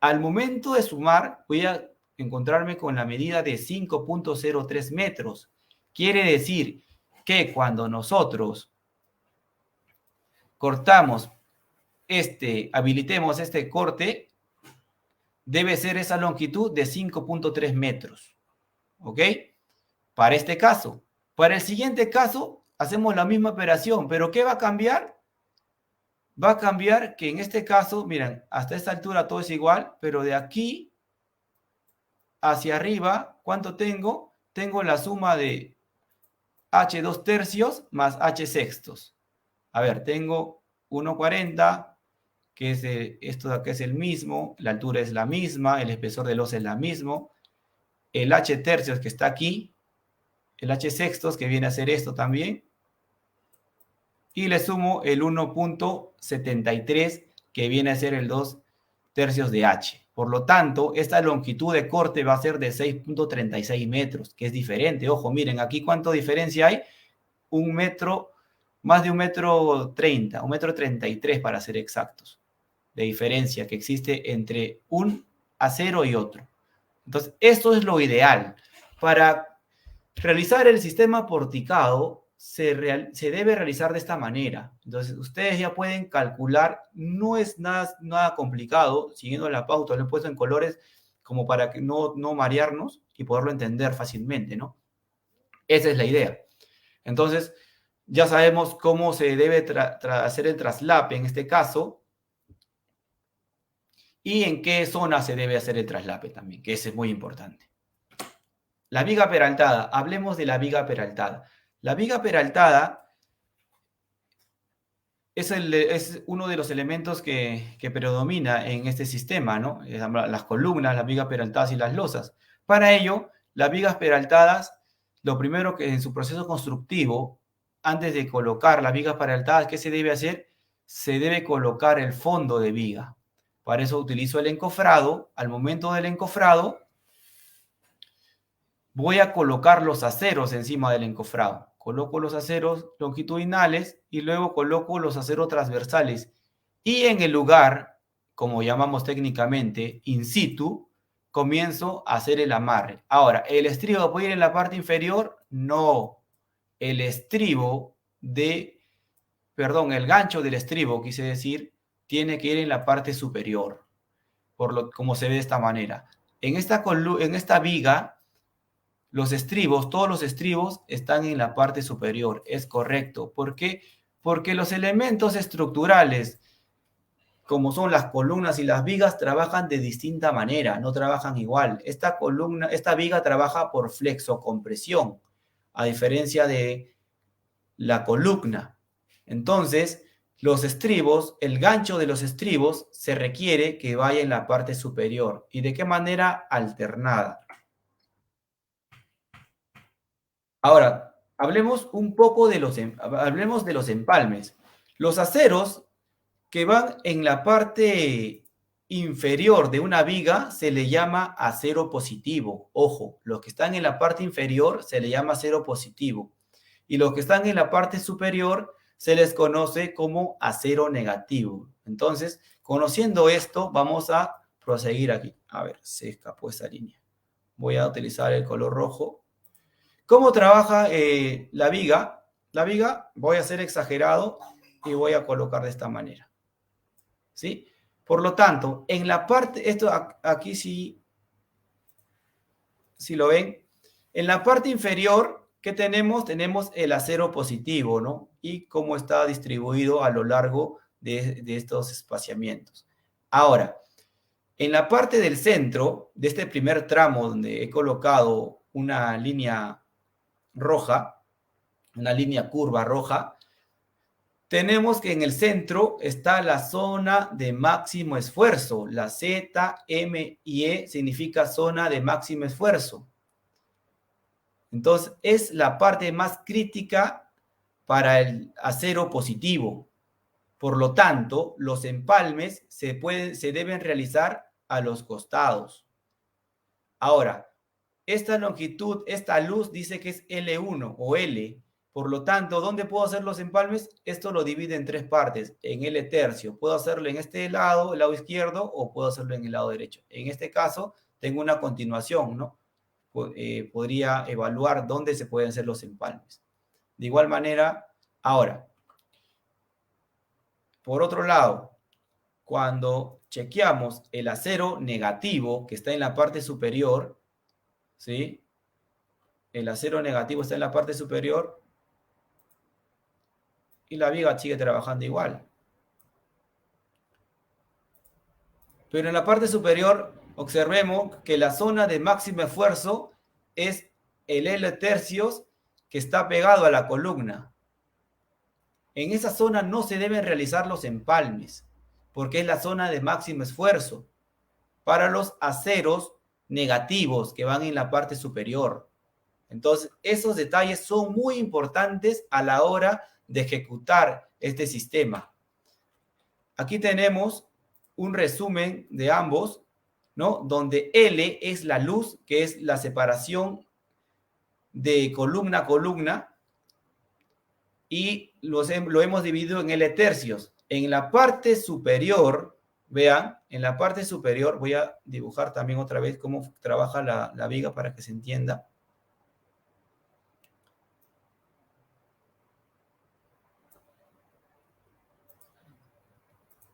Al momento de sumar, voy a encontrarme con la medida de 5,03 metros. Quiere decir que cuando nosotros cortamos habilitemos este corte, debe ser esa longitud de 5,3 metros. ¿Ok? Para este caso. Para el siguiente caso, hacemos la misma operación, pero ¿qué va a cambiar? Va a cambiar que en este caso, miren, hasta esta altura todo es igual, pero de aquí hacia arriba, ¿cuánto tengo? Tengo la suma de H2 tercios más H sextos. A ver, tengo 1,40, que es esto de acá es el mismo, la altura es la misma, el espesor del losa es la mismo, el H tercios que está aquí, el H sextos que viene a ser esto también, y le sumo el 1,73 que viene a ser el 2/3 de H. Por lo tanto, esta longitud de corte va a ser de 6,36 metros, que es diferente. Ojo, miren, aquí cuánto diferencia hay. Un metro, más de 1,30 m, 1,33 m para ser exactos, de diferencia que existe entre un acero y otro. Entonces, esto es lo ideal. Para realizar el sistema porticado, se debe realizar de esta manera. Entonces, ustedes ya pueden calcular, no es nada complicado, siguiendo la pauta, lo he puesto en colores como para que no marearnos y poderlo entender fácilmente, ¿no? Esa es la idea. Entonces, ya sabemos cómo se debe hacer el traslape en este caso y en qué zona se debe hacer el traslape también, que ese es muy importante. La viga peraltada. Hablemos de la viga peraltada. La viga peraltada es uno de los elementos que predomina en este sistema, ¿no? Las columnas, las vigas peraltadas y las losas. Para ello, las vigas peraltadas, lo primero que en su proceso constructivo, antes de colocar las vigas peraltadas, ¿qué se debe hacer? Se debe colocar el fondo de viga. Para eso utilizo el encofrado. Al momento del encofrado, voy a colocar los aceros encima del encofrado. Coloco los aceros longitudinales y luego coloco los aceros transversales. Y en el lugar, como llamamos técnicamente, in situ, comienzo a hacer el amarre. Ahora, ¿el estribo puede ir en la parte inferior? No. El gancho del estribo, quise decir, tiene que ir en la parte superior, como se ve de esta manera. En esta viga, todos los estribos están en la parte superior, es correcto. ¿Por qué? Porque los elementos estructurales, como son las columnas y las vigas, trabajan de distinta manera, no trabajan igual. Esta viga trabaja por flexocompresión, a diferencia de la columna. Entonces, los estribos, el gancho de los estribos se requiere que vaya en la parte superior. ¿Y de qué manera? Alternada. Ahora, hablemos un poco de los empalmes. Los aceros que van en la parte inferior de una viga se le llama acero positivo. Ojo, los que están en la parte inferior se le llama acero positivo. Y los que están en la parte superior se les conoce como acero negativo. Entonces, conociendo esto, vamos a proseguir aquí. A ver, se escapó esa línea. Voy a utilizar el color rojo. ¿Cómo trabaja la viga? La viga voy a ser exagerado y voy a colocar de esta manera. ¿Sí? Por lo tanto, en la parte, esto aquí sí, si lo ven, en la parte inferior, ¿qué tenemos? Tenemos el acero positivo, ¿no? Y cómo está distribuido a lo largo de estos espaciamientos. Ahora, en la parte del centro, de este primer tramo donde he colocado una línea roja, una línea curva roja, tenemos que en el centro está la zona de máximo esfuerzo. La Z, M y E significa zona de máximo esfuerzo. Entonces, es la parte más crítica para el acero positivo. Por lo tanto, los empalmes se deben realizar a los costados. Ahora, esta longitud, esta luz dice que es L1 o L. Por lo tanto, ¿dónde puedo hacer los empalmes? Esto lo divide en tres partes, en L tercio. Puedo hacerlo en este lado, el lado izquierdo, o puedo hacerlo en el lado derecho. En este caso, tengo una continuación, ¿no? Podría evaluar dónde se pueden hacer los empalmes. De igual manera, ahora, por otro lado, cuando chequeamos el acero negativo que está en la parte superior, ¿sí? El acero negativo está en la parte superior y la viga sigue trabajando igual. Pero en la parte superior observemos que la zona de máximo esfuerzo es el L tercios que está pegado a la columna. En esa zona no se deben realizar los empalmes, porque es la zona de máximo esfuerzo para los aceros negativos que van en la parte superior. Entonces, esos detalles son muy importantes a la hora de ejecutar este sistema. Aquí tenemos un resumen de ambos, ¿no? Donde L es la luz, que es la separación de columna a columna, y lo hemos dividido en L tercios. En la parte superior vean, en la parte superior, voy a dibujar también otra vez cómo trabaja la viga para que se entienda.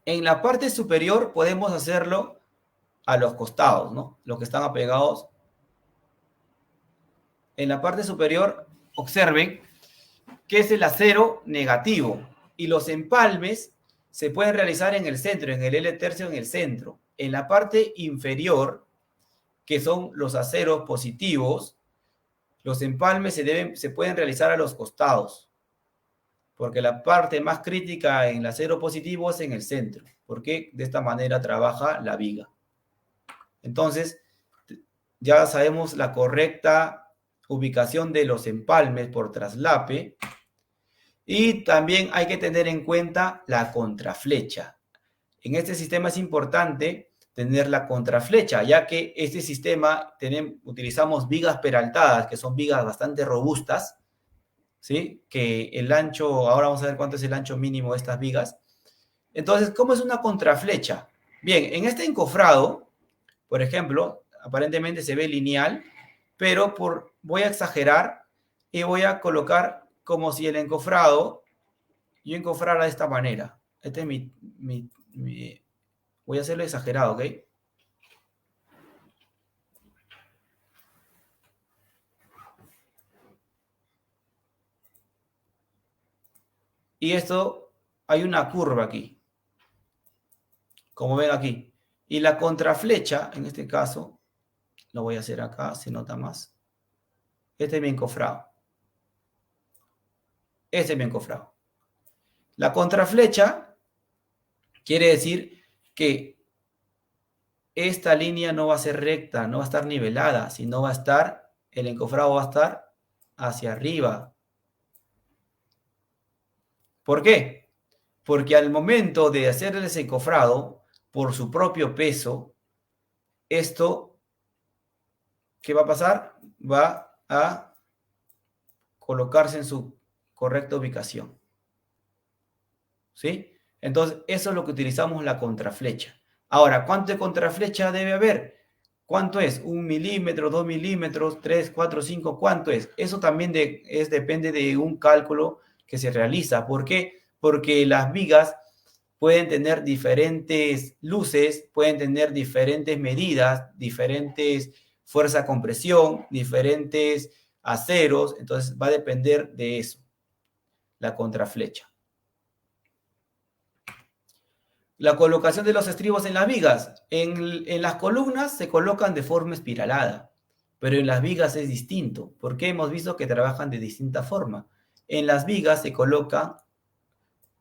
En la parte superior podemos hacerlo a los costados, ¿no? Los que están apegados. En la parte superior, observen que es el acero negativo y los empalmes se pueden realizar en el centro, en el L tercio en el centro. En la parte inferior, que son los aceros positivos, los empalmes se pueden realizar a los costados, porque la parte más crítica en el acero positivo es en el centro, porque de esta manera trabaja la viga. Entonces, ya sabemos la correcta ubicación de los empalmes por traslape. Y también hay que tener en cuenta la contraflecha. En este sistema es importante tener la contraflecha, ya que este sistema utilizamos vigas peraltadas, que son vigas bastante robustas, ¿sí? Que el ancho, ahora vamos a ver cuánto es el ancho mínimo de estas vigas. Entonces, ¿cómo es una contraflecha? Bien, en este encofrado, por ejemplo, aparentemente se ve lineal, pero voy a exagerar y voy a colocar como si el encofrado, yo encofrara de esta manera. Este es voy a hacerlo exagerado, ¿ok? Y esto, hay una curva aquí, como ven aquí. Y la contraflecha, en este caso, lo voy a hacer acá, se nota más. Este es mi encofrado. Este es mi encofrado. La contraflecha quiere decir que esta línea no va a ser recta, no va a estar nivelada, sino va a estar, el encofrado va a estar hacia arriba. ¿Por qué? Porque al momento de hacer el desencofrado, por su propio peso, esto, ¿qué va a pasar? Va a colocarse en su correcta ubicación. ¿Sí? Entonces, eso es lo que utilizamos la contraflecha. Ahora, ¿cuánto de contraflecha debe haber? ¿Cuánto es? ¿1 milímetro, 2 milímetros, 3, 4, 5? ¿Cuánto es? Eso también depende de un cálculo que se realiza. ¿Por qué? Porque las vigas pueden tener diferentes luces, pueden tener diferentes medidas, diferentes fuerza compresión, diferentes aceros. Entonces, va a depender de eso, la contraflecha. La colocación de los estribos en las vigas. En las columnas se colocan de forma espiralada, pero en las vigas es distinto, porque hemos visto que trabajan de distinta forma. En las vigas se colocan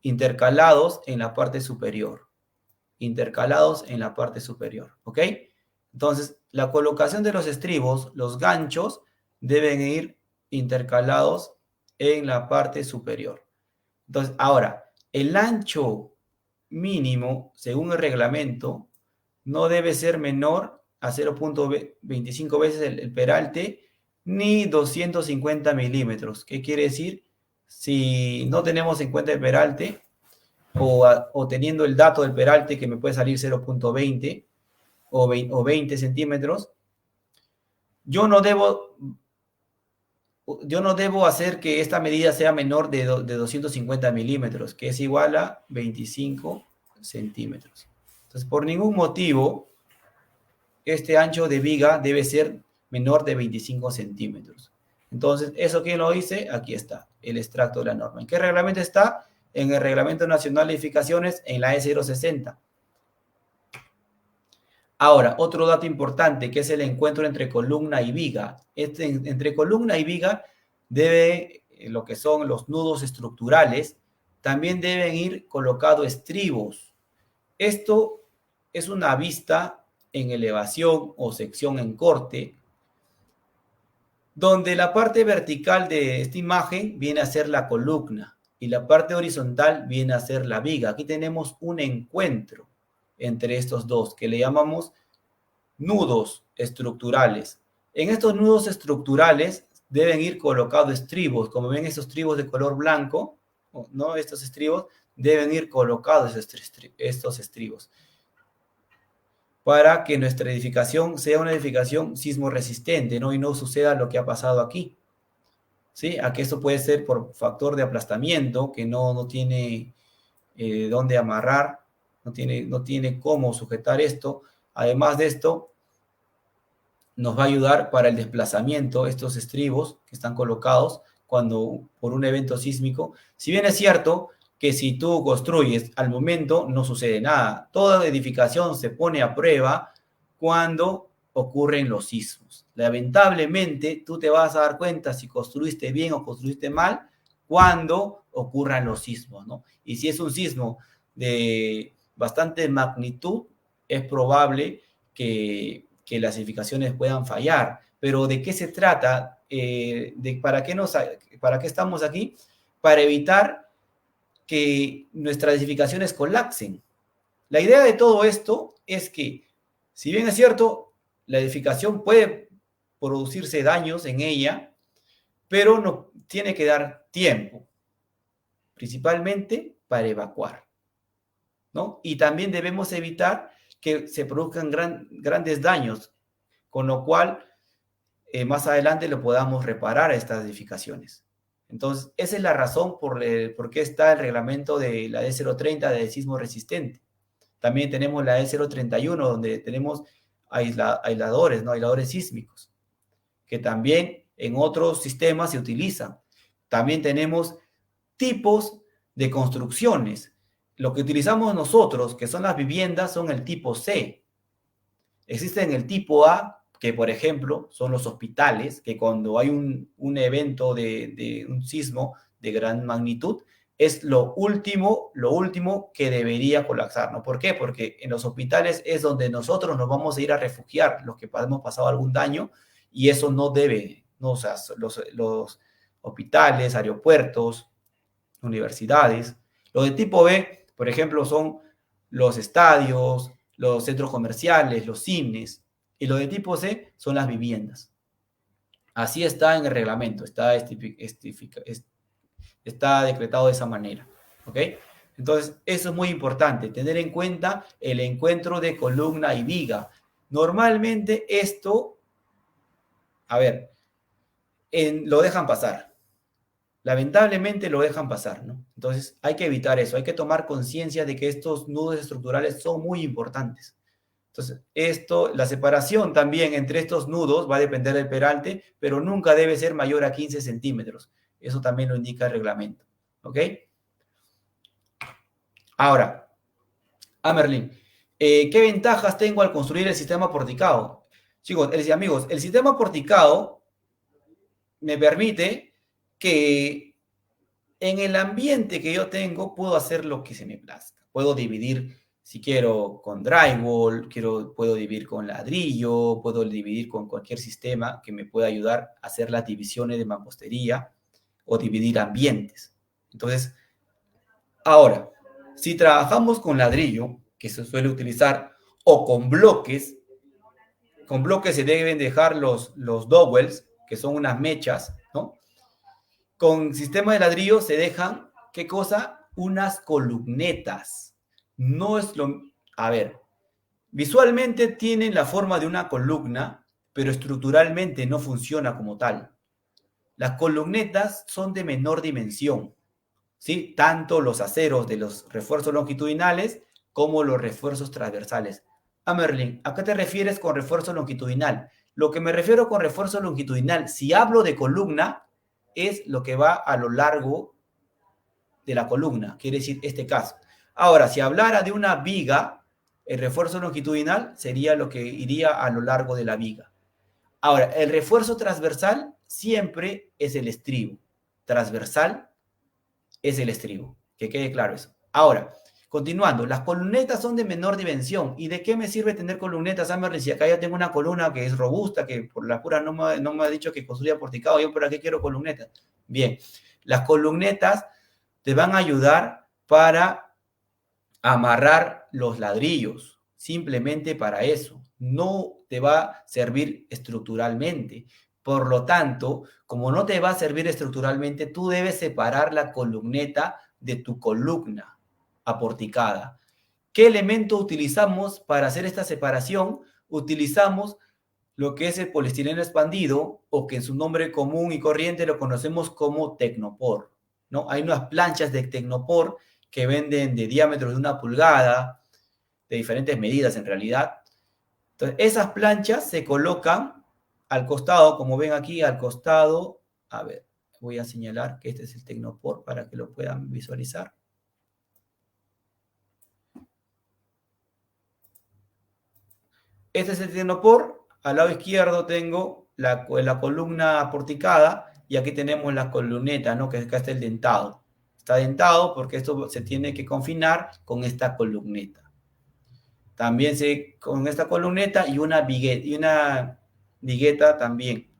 intercalados en la parte superior. Intercalados en la parte superior, ¿ok? Entonces, la colocación de los estribos, los ganchos, deben ir intercalados en la parte superior. Entonces, ahora, el ancho mínimo, según el reglamento, no debe ser menor a 0.25 veces el peralte, ni 250 milímetros. ¿Qué quiere decir? Si no tenemos en cuenta el peralte, o teniendo el dato del peralte que me puede salir 0.20 o 20 centímetros, yo no debo hacer que esta medida sea menor de 250 milímetros, que es igual a 25 centímetros. Entonces, por ningún motivo, este ancho de viga debe ser menor de 25 centímetros. Entonces, ¿eso quién lo dice? Aquí está, el extracto de la norma. ¿En qué reglamento está? En el Reglamento Nacional de Edificaciones, en la E060. Ahora, otro dato importante, que es el encuentro entre columna y viga. Entre columna y viga lo que son los nudos estructurales, también deben ir colocados estribos. Esto es una vista en elevación o sección en corte, donde la parte vertical de esta imagen viene a ser la columna y la parte horizontal viene a ser la viga. Aquí tenemos un encuentro entre estos dos, que le llamamos nudos estructurales. En estos nudos estructurales deben ir colocados estribos. Como ven, estos estribos de color blanco, ¿no? Estos estribos deben ir colocados estos estribos. para que nuestra edificación sea una edificación sismo resistente, ¿no? Y no suceda lo que ha pasado aquí, ¿sí? Aquí esto puede ser por factor de aplastamiento, que no tiene dónde amarrar, no tiene cómo sujetar esto. Además de esto, nos va a ayudar para el desplazamiento, estos estribos que están colocados cuando por un evento sísmico. Si bien es cierto que si tú construyes al momento no sucede nada, toda edificación se pone a prueba cuando ocurren los sismos. Lamentablemente, tú te vas a dar cuenta si construiste bien o construiste mal cuando ocurran los sismos, ¿no? Y si es un sismo de bastante magnitud, es probable que las edificaciones puedan fallar. Pero ¿de qué se trata? ¿Para qué estamos aquí? Para evitar que nuestras edificaciones colapsen. La idea de todo esto es que, si bien es cierto, la edificación puede producirse daños en ella, pero no tiene que dar tiempo, principalmente para evacuar, ¿no? Y también debemos evitar que se produzcan grandes daños, con lo cual más adelante lo podamos reparar a estas edificaciones. Entonces, esa es la razón por qué está el reglamento de la E030 de sismo resistente. También tenemos la E031, donde tenemos aisladores, ¿no? Aisladores sísmicos, que también en otros sistemas se utilizan. También tenemos tipos de construcciones. Lo que utilizamos nosotros, que son las viviendas, son el tipo C. Existen el tipo A, que por ejemplo son los hospitales, que cuando hay un evento de un sismo de gran magnitud, es lo último que debería colapsar, ¿no? ¿Por qué? Porque en los hospitales es donde nosotros nos vamos a ir a refugiar, los que hemos pasado algún daño, y eso no debe, ¿no? O sea, los hospitales, aeropuertos, universidades. Los de tipo B, por ejemplo, son los estadios, los centros comerciales, los cines, y los de tipo C son las viviendas. Así está en el reglamento, está decretado de esa manera, ¿ok? Entonces, eso es muy importante, tener en cuenta el encuentro de columna y viga. Normalmente esto, a ver, lo dejan pasar. Lamentablemente lo dejan pasar, ¿no? Entonces hay que evitar eso, hay que tomar conciencia de que estos nudos estructurales son muy importantes. Entonces, la separación también entre estos nudos va a depender del peralte, pero nunca debe ser mayor a 15 centímetros. Eso también lo indica el reglamento, ¿ok? Ahora, Merlin, ¿qué ventajas tengo al construir el sistema porticado? Chicos, amigos, el sistema porticado me permite que en el ambiente que yo tengo puedo hacer lo que se me plazca. Puedo dividir, si quiero, con drywall, puedo dividir con ladrillo, puedo dividir con cualquier sistema que me pueda ayudar a hacer las divisiones de mampostería o dividir ambientes. Entonces, ahora, si trabajamos con ladrillo, que se suele utilizar, o con bloques se deben dejar los dowels, que son unas mechas, ¿no? Con sistema de ladrillo se dejan, ¿qué cosa? Unas columnetas. No es lo... A ver, visualmente tienen la forma de una columna, pero estructuralmente no funciona como tal. Las columnetas son de menor dimensión, ¿sí? Tanto los aceros de los refuerzos longitudinales como los refuerzos transversales. Merlin, ¿a qué te refieres con refuerzo longitudinal? Lo que me refiero con refuerzo longitudinal, si hablo de columna, es lo que va a lo largo de la columna, quiere decir este caso. Ahora, si hablara de una viga, el refuerzo longitudinal sería lo que iría a lo largo de la viga. Ahora, el refuerzo transversal siempre es el estribo. Transversal es el estribo, que quede claro eso. Ahora, continuando, las columnetas son de menor dimensión. ¿Y de qué me sirve tener columnetas, Merlin? Si acá ya tengo una columna que es robusta, que por la pura no me ha dicho que construya porticado, ¿yo por qué quiero columnetas? Bien, las columnetas te van a ayudar para amarrar los ladrillos, simplemente para eso. No te va a servir estructuralmente. Por lo tanto, como no te va a servir estructuralmente, tú debes separar la columneta de tu columna aporticada. ¿Qué elemento utilizamos para hacer esta separación? Utilizamos lo que es el poliestireno expandido, o que en su nombre común y corriente lo conocemos como Tecnopor, ¿no? Hay unas planchas de Tecnopor que venden de diámetro de 1 pulgada, de diferentes medidas en realidad. Entonces, esas planchas se colocan al costado, como ven aquí, al costado. A ver, voy a señalar que este es el Tecnopor para que lo puedan visualizar. Este es el Tecnopor. Al lado izquierdo tengo la columna porticada y aquí tenemos la columneta, ¿no? Que acá está el dentado. Está dentado porque esto se tiene que confinar con esta columneta. También con esta columneta y una vigueta también.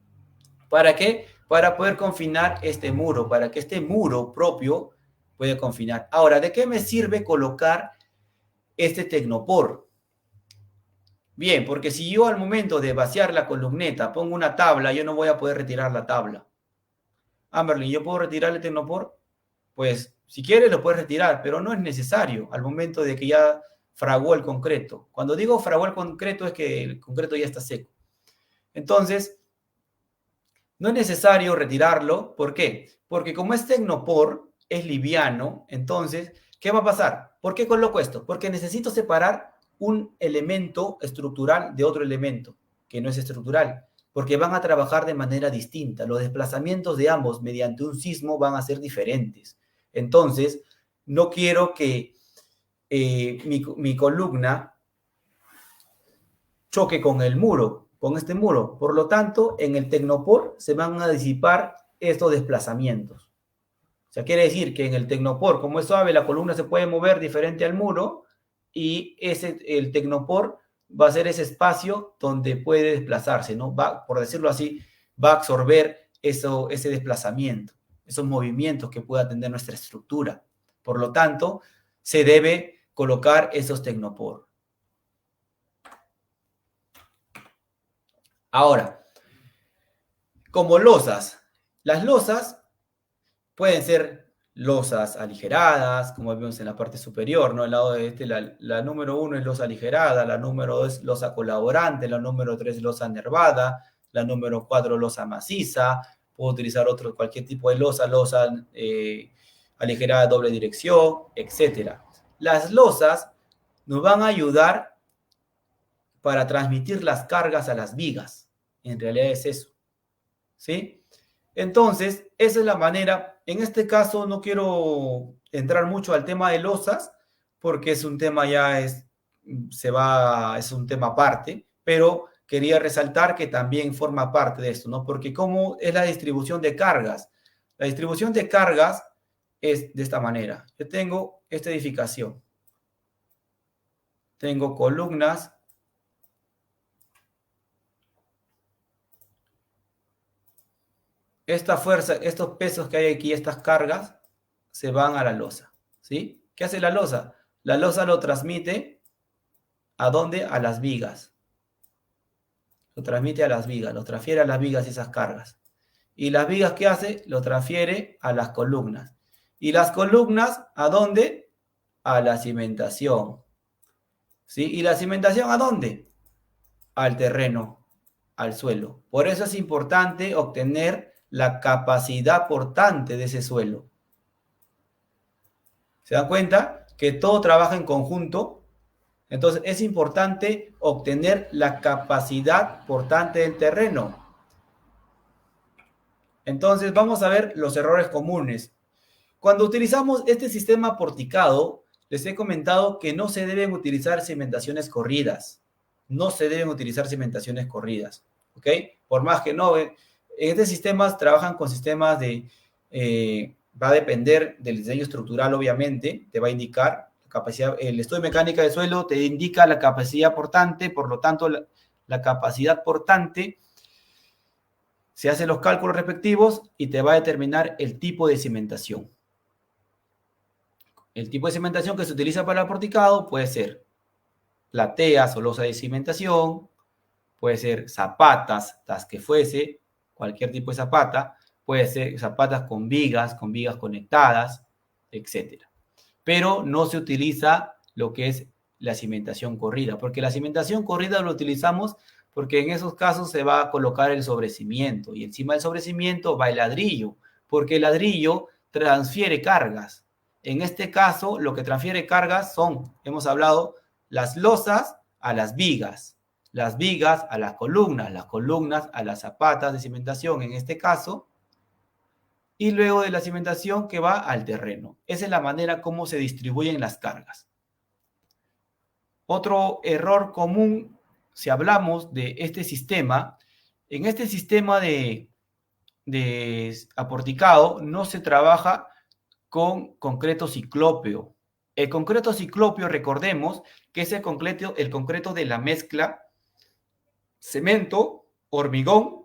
¿Para qué? Para poder confinar este muro, para que este muro propio pueda confinar. Ahora, ¿de qué me sirve colocar este Tecnopor? Bien, porque si yo al momento de vaciar la columneta pongo una tabla, yo no voy a poder retirar la tabla. Amberlin, ¿yo puedo retirar el Tecnopor? Pues, si quieres lo puedes retirar, pero no es necesario al momento de que ya fraguó el concreto. Cuando digo fraguó el concreto es que el concreto ya está seco. Entonces, no es necesario retirarlo. ¿Por qué? Porque como es Tecnopor, es liviano, entonces, ¿qué va a pasar? ¿Por qué coloco esto? Porque necesito separar un elemento estructural de otro elemento que no es estructural, porque van a trabajar de manera distinta. Los desplazamientos de ambos mediante un sismo van a ser diferentes. Entonces, no quiero que mi columna choque con el muro, con este muro. Por lo tanto, en el Tecnopor se van a disipar estos desplazamientos. O sea, quiere decir que en el Tecnopor, como es suave, la columna se puede mover diferente al muro y el Tecnopor va a ser ese espacio donde puede desplazarse, ¿no? Va, por decirlo así, va a absorber ese desplazamiento, esos movimientos que pueda tener nuestra estructura. Por lo tanto, se debe colocar esos Tecnopor. Ahora, como losas. Las losas pueden ser losas aligeradas, como vemos en la parte superior, ¿no? Al lado de este, la número 1 es losa aligerada, la número 2 es losa colaborante, la número 3 es losa nervada, la número 4 losa maciza. Puedo utilizar cualquier tipo de losa aligerada doble dirección, etc. Las losas nos van a ayudar para transmitir las cargas a las vigas. En realidad es eso, ¿sí? Entonces, esa es la manera. En este caso no quiero entrar mucho al tema de losas, porque es un tema es un tema aparte, pero quería resaltar que también forma parte de esto, ¿no? Porque cómo es la distribución de cargas. La distribución de cargas es de esta manera. Yo tengo esta edificación. Tengo columnas. Esta fuerza, estos pesos que hay aquí, estas cargas, se van a la losa, ¿sí? ¿Qué hace la losa? La losa lo transmite, ¿a dónde? A las vigas. Lo transmite a las vigas, lo transfiere a las vigas esas cargas. ¿Y las vigas qué hace? Lo transfiere a las columnas. ¿Y las columnas a dónde? A la cimentación. ¿Sí? ¿Y la cimentación a dónde? Al terreno, al suelo. Por eso es importante obtener la capacidad portante de ese suelo. ¿Se dan cuenta? Que todo trabaja en conjunto. Entonces es importante obtener la capacidad portante del terreno. Entonces vamos a ver los errores comunes. Cuando utilizamos este sistema porticado, les he comentado que no se deben utilizar cimentaciones corridas. No se deben utilizar cimentaciones corridas. ¿Ok? Por más que no, estos sistemas trabajan con sistemas va a depender del diseño estructural, obviamente, te va a indicar la capacidad, el estudio de mecánica del suelo te indica la capacidad portante, por lo tanto, la capacidad portante, se hacen los cálculos respectivos y te va a determinar el tipo de cimentación. El tipo de cimentación que se utiliza para el porticado puede ser plateas o losa de cimentación, puede ser zapatas, las que fuese, cualquier tipo de zapata, puede ser zapatas con vigas conectadas, etc. Pero no se utiliza lo que es la cimentación corrida, porque la cimentación corrida lo utilizamos porque en esos casos se va a colocar el sobrecimiento y encima del sobrecimiento va el ladrillo, porque el ladrillo transfiere cargas. En este caso, lo que transfiere cargas son, hemos hablado, las losas a las vigas a las columnas a las zapatas de cimentación en este caso, y luego de la cimentación que va al terreno. Esa es la manera como se distribuyen las cargas. Otro error común, si hablamos de este sistema, en este sistema de aporticado no se trabaja con concreto ciclópeo. El concreto ciclópeo, recordemos, que es el concreto de la mezcla cemento, hormigón,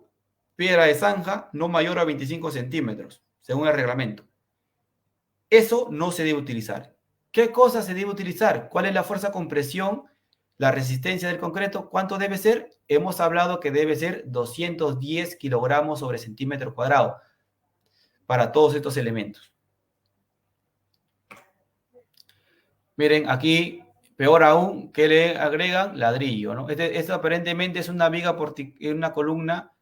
piedra de zanja, no mayor a 25 centímetros, según el reglamento. Eso no se debe utilizar. ¿Qué cosa se debe utilizar? ¿Cuál es la fuerza compresión? La resistencia del concreto, ¿cuánto debe ser? Hemos hablado que debe ser 210 kilogramos sobre centímetro cuadrado para todos estos elementos. Miren, aquí, peor aún, que le agregan ladrillo, ¿no? Esto aparentemente es una viga, una columna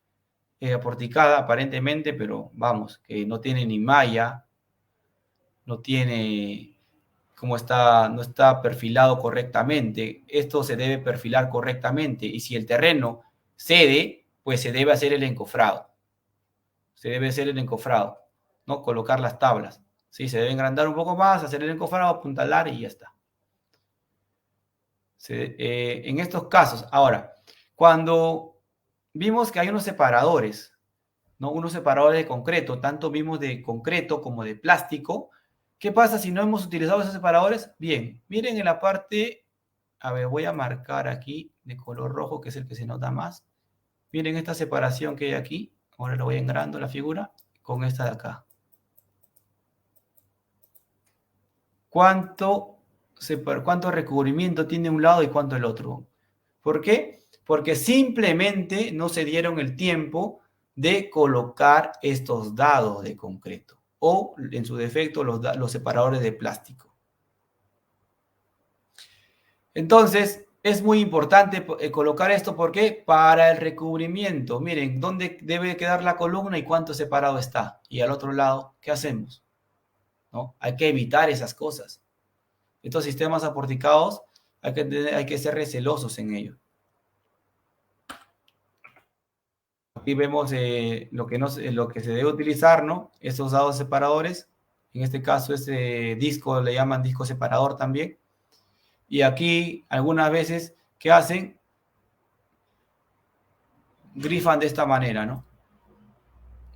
aporticada, aparentemente, pero vamos, que no tiene ni malla, no tiene, no está perfilado correctamente. Esto se debe perfilar correctamente, y si el terreno cede, pues se debe hacer el encofrado. Se debe hacer el encofrado, ¿no? Colocar las tablas. Sí, se debe engrandar un poco más, hacer el encofrado, apuntalar y ya está. En estos casos, ahora, cuando vimos que hay unos separadores, ¿no? Unos separadores de concreto, tanto vimos de concreto como de plástico. ¿Qué pasa si no hemos utilizado esos separadores? Bien, miren en la parte, a ver, voy a marcar aquí de color rojo, que es el que se nota más. Miren esta separación que hay aquí. Ahora lo voy engrando la figura con esta de acá. ¿Cuánto recubrimiento tiene un lado y cuánto el otro? ¿Por qué? Porque simplemente no se dieron el tiempo de colocar estos dados de concreto o, en su defecto, los separadores de plástico. Entonces, es muy importante colocar esto porque para el recubrimiento, miren, dónde debe quedar la columna y cuánto separado está. Y al otro lado, ¿qué hacemos? ¿No? Hay que evitar esas cosas. Estos sistemas aporticados hay que ser recelosos en ellos. Aquí vemos lo que se debe utilizar, ¿no? Estos dados separadores. En este caso, este disco le llaman disco separador también. Y aquí, algunas veces, ¿qué hacen? Grifan de esta manera, ¿no?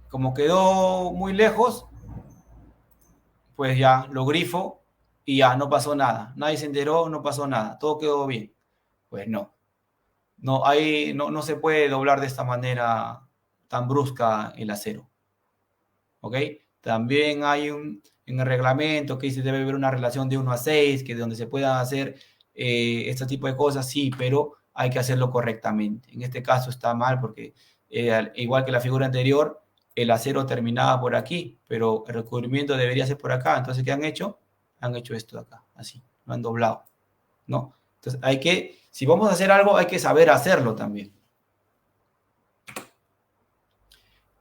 Como quedó muy lejos, pues ya lo grifo y ya no pasó nada. Nadie se enteró, no pasó nada. Todo quedó bien. Pues no. No se puede doblar de esta manera tan brusca el acero. ¿Ok? También hay en el reglamento que dice debe haber una relación de 1 a 6, que donde se puedan hacer este tipo de cosas, sí, pero hay que hacerlo correctamente. En este caso está mal porque, igual que la figura anterior, el acero terminaba por aquí, pero el recubrimiento debería ser por acá. Entonces, ¿qué han hecho? Han hecho esto de acá, así, lo han doblado, ¿no? Entonces, si vamos a hacer algo, hay que saber hacerlo también.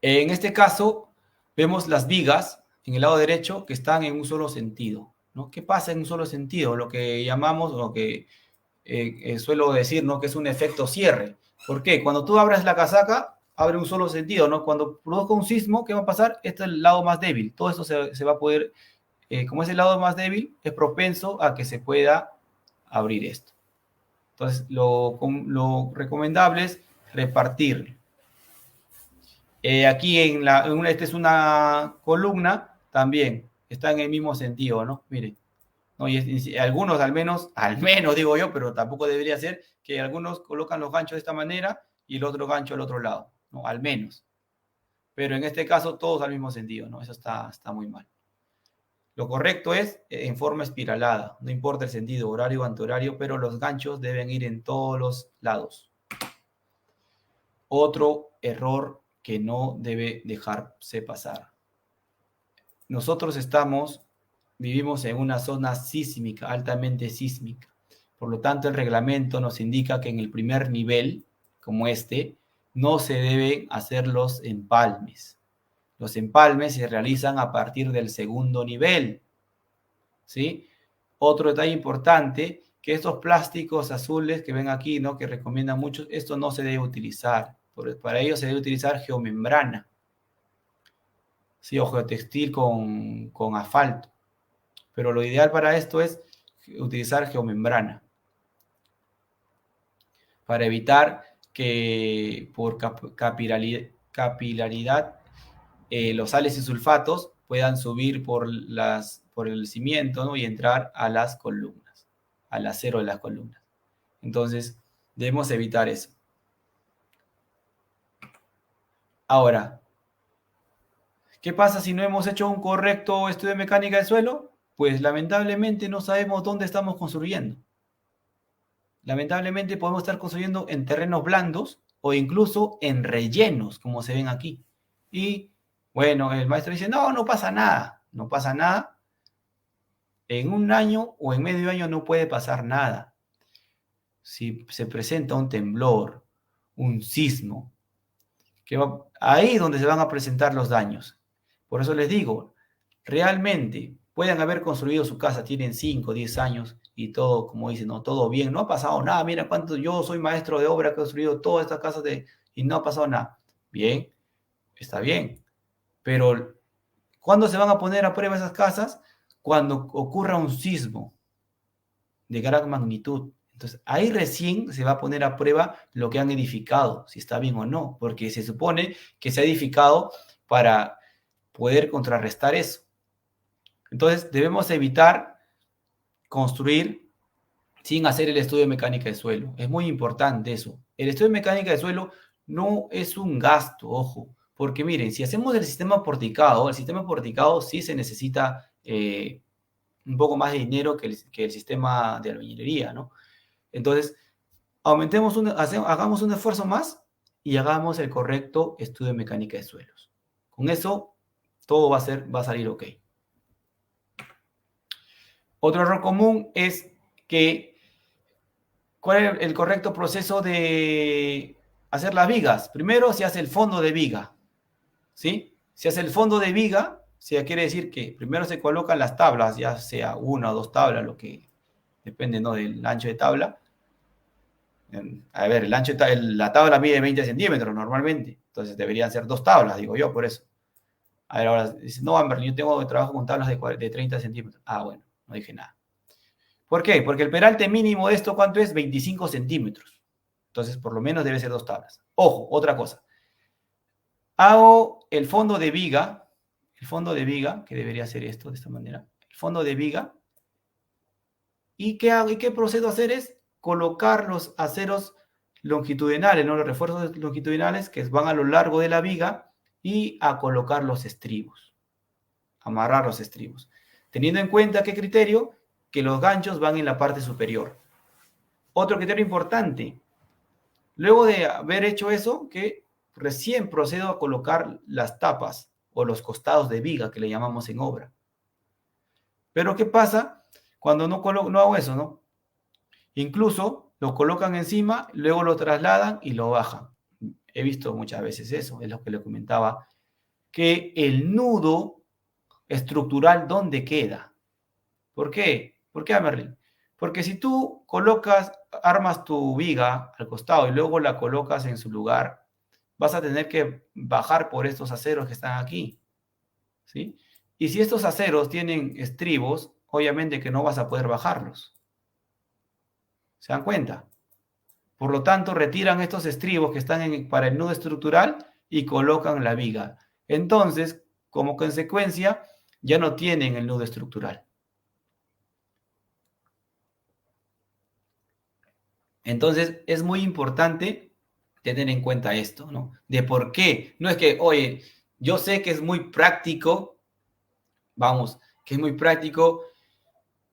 En este caso, vemos las vigas en el lado derecho que están en un solo sentido, ¿no? ¿Qué pasa en un solo sentido? Lo que llamamos, lo que suelo decir, ¿no? Que es un efecto cierre. ¿Por qué? Cuando tú abres la casaca, abre un solo sentido, ¿no? Cuando produzca un sismo, ¿qué va a pasar? Este es el lado más débil. Todo esto se va a poder, como es el lado más débil, es propenso a que se pueda abrir esto. Entonces, lo recomendable es repartir. Aquí esta es una columna, también está en el mismo sentido, ¿no? Miren, ¿no? Y algunos al menos digo yo, pero tampoco debería ser, que algunos colocan los ganchos de esta manera y el otro gancho al otro lado, ¿no? Al menos. Pero en este caso todos al mismo sentido, ¿no? Eso está muy mal. Lo correcto es en forma espiralada, no importa el sentido, horario o antihorario, pero los ganchos deben ir en todos los lados. Otro error que no debe dejarse pasar. Nosotros vivimos en una zona sísmica, altamente sísmica. Por lo tanto, el reglamento nos indica que en el primer nivel, como este, no se deben hacer los empalmes. Los empalmes se realizan a partir del segundo nivel, ¿sí? Otro detalle importante, que estos plásticos azules que ven aquí, ¿no? Que recomiendan mucho, esto no se debe utilizar. Para ello se debe utilizar geomembrana, ¿sí? O geotextil con asfalto. Pero lo ideal para esto es utilizar geomembrana, para evitar que por capilaridad los sales y sulfatos puedan subir por el cimiento, ¿no? Y entrar a las columnas, al acero de las columnas. Entonces, debemos evitar eso. Ahora, ¿qué pasa si no hemos hecho un correcto estudio de mecánica del suelo? Pues lamentablemente no sabemos dónde estamos construyendo. Lamentablemente podemos estar construyendo en terrenos blandos o incluso en rellenos, como se ven aquí. Y bueno, el maestro dice, no, no pasa nada, no pasa nada. En un año o en medio año no puede pasar nada. Si se presenta un temblor, un sismo, ahí es donde se van a presentar los daños. Por eso les digo, realmente pueden haber construido su casa, tienen 5, 10 años y todo, como dicen, no, todo bien, no ha pasado nada. Mira cuánto, yo soy maestro de obra, he construido todas estas casas y no ha pasado nada. Bien, está bien. Pero, ¿cuándo se van a poner a prueba esas casas? Cuando ocurra un sismo de gran magnitud. Entonces, ahí recién se va a poner a prueba lo que han edificado, si está bien o no, porque se supone que se ha edificado para poder contrarrestar eso. Entonces, debemos evitar construir sin hacer el estudio de mecánica de suelo. Es muy importante eso. El estudio de mecánica de suelo no es un gasto, ojo, porque miren, si hacemos el sistema porticado sí se necesita un poco más de dinero que el sistema de albañilería, ¿no? Entonces, hagamos un esfuerzo más y hagamos el correcto estudio de mecánica de suelos. Con eso, todo va a salir ok. Otro error común es que, ¿cuál es el correcto proceso de hacer las vigas? Primero se hace el fondo de viga, ¿sí? Se hace el fondo de viga, quiere decir que primero se colocan las tablas, ya sea una o dos tablas, lo que depende, ¿no?, del ancho de tabla. A ver, la tabla mide 20 centímetros normalmente, entonces deberían ser dos tablas, digo yo, por eso. A ver, ahora dice, no, Amber, yo trabajo con tablas de 30 centímetros. Ah, bueno, no dije nada. ¿Por qué? Porque el peralte mínimo de esto, ¿cuánto es? 25 centímetros. Entonces, por lo menos debe ser dos tablas. Ojo, otra cosa. Hago el fondo de viga, que debería ser esto, de esta manera. El fondo de viga. ¿Y qué hago? ¿Y qué procedo a hacer? Es colocar los aceros longitudinales, ¿no? Los refuerzos longitudinales que van a lo largo de la viga y a colocar los estribos. Amarrar los estribos. Teniendo en cuenta, ¿qué criterio? Que los ganchos van en la parte superior. Otro criterio importante. Luego de haber hecho eso, que recién procedo a colocar las tapas o los costados de viga que le llamamos en obra. Pero ¿qué pasa cuando no hago eso, no? Incluso lo colocan encima, luego lo trasladan y lo bajan. He visto muchas veces eso, es lo que le comentaba, que el nudo estructural, ¿dónde queda? ¿Por qué? ¿Por qué, Merlin? Porque si tú armas tu viga al costado y luego la colocas en su lugar, vas a tener que bajar por estos aceros que están aquí, ¿sí? Y si estos aceros tienen estribos, obviamente que no vas a poder bajarlos. ¿Se dan cuenta? Por lo tanto, retiran estos estribos que están para el nudo estructural y colocan la viga. Entonces, como consecuencia, ya no tienen el nudo estructural. Entonces, es muy importante tener en cuenta esto, ¿no? De por qué. No es que, oye, yo sé que es muy práctico, que es muy práctico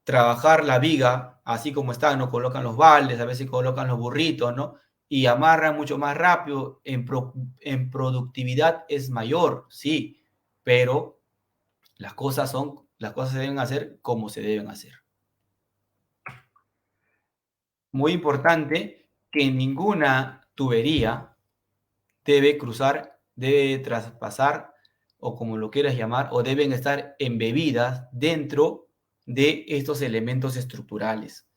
trabajar la viga así como está, ¿no? Colocan los baldes, a veces colocan los burritos, ¿no? Y amarran mucho más rápido, en productividad es mayor, sí, pero las cosas se deben hacer como se deben hacer. muy importante, que ninguna tubería debe cruzar, debe traspasar, o como lo quieras llamar, o deben estar embebidas dentro de estos elementos estructurales.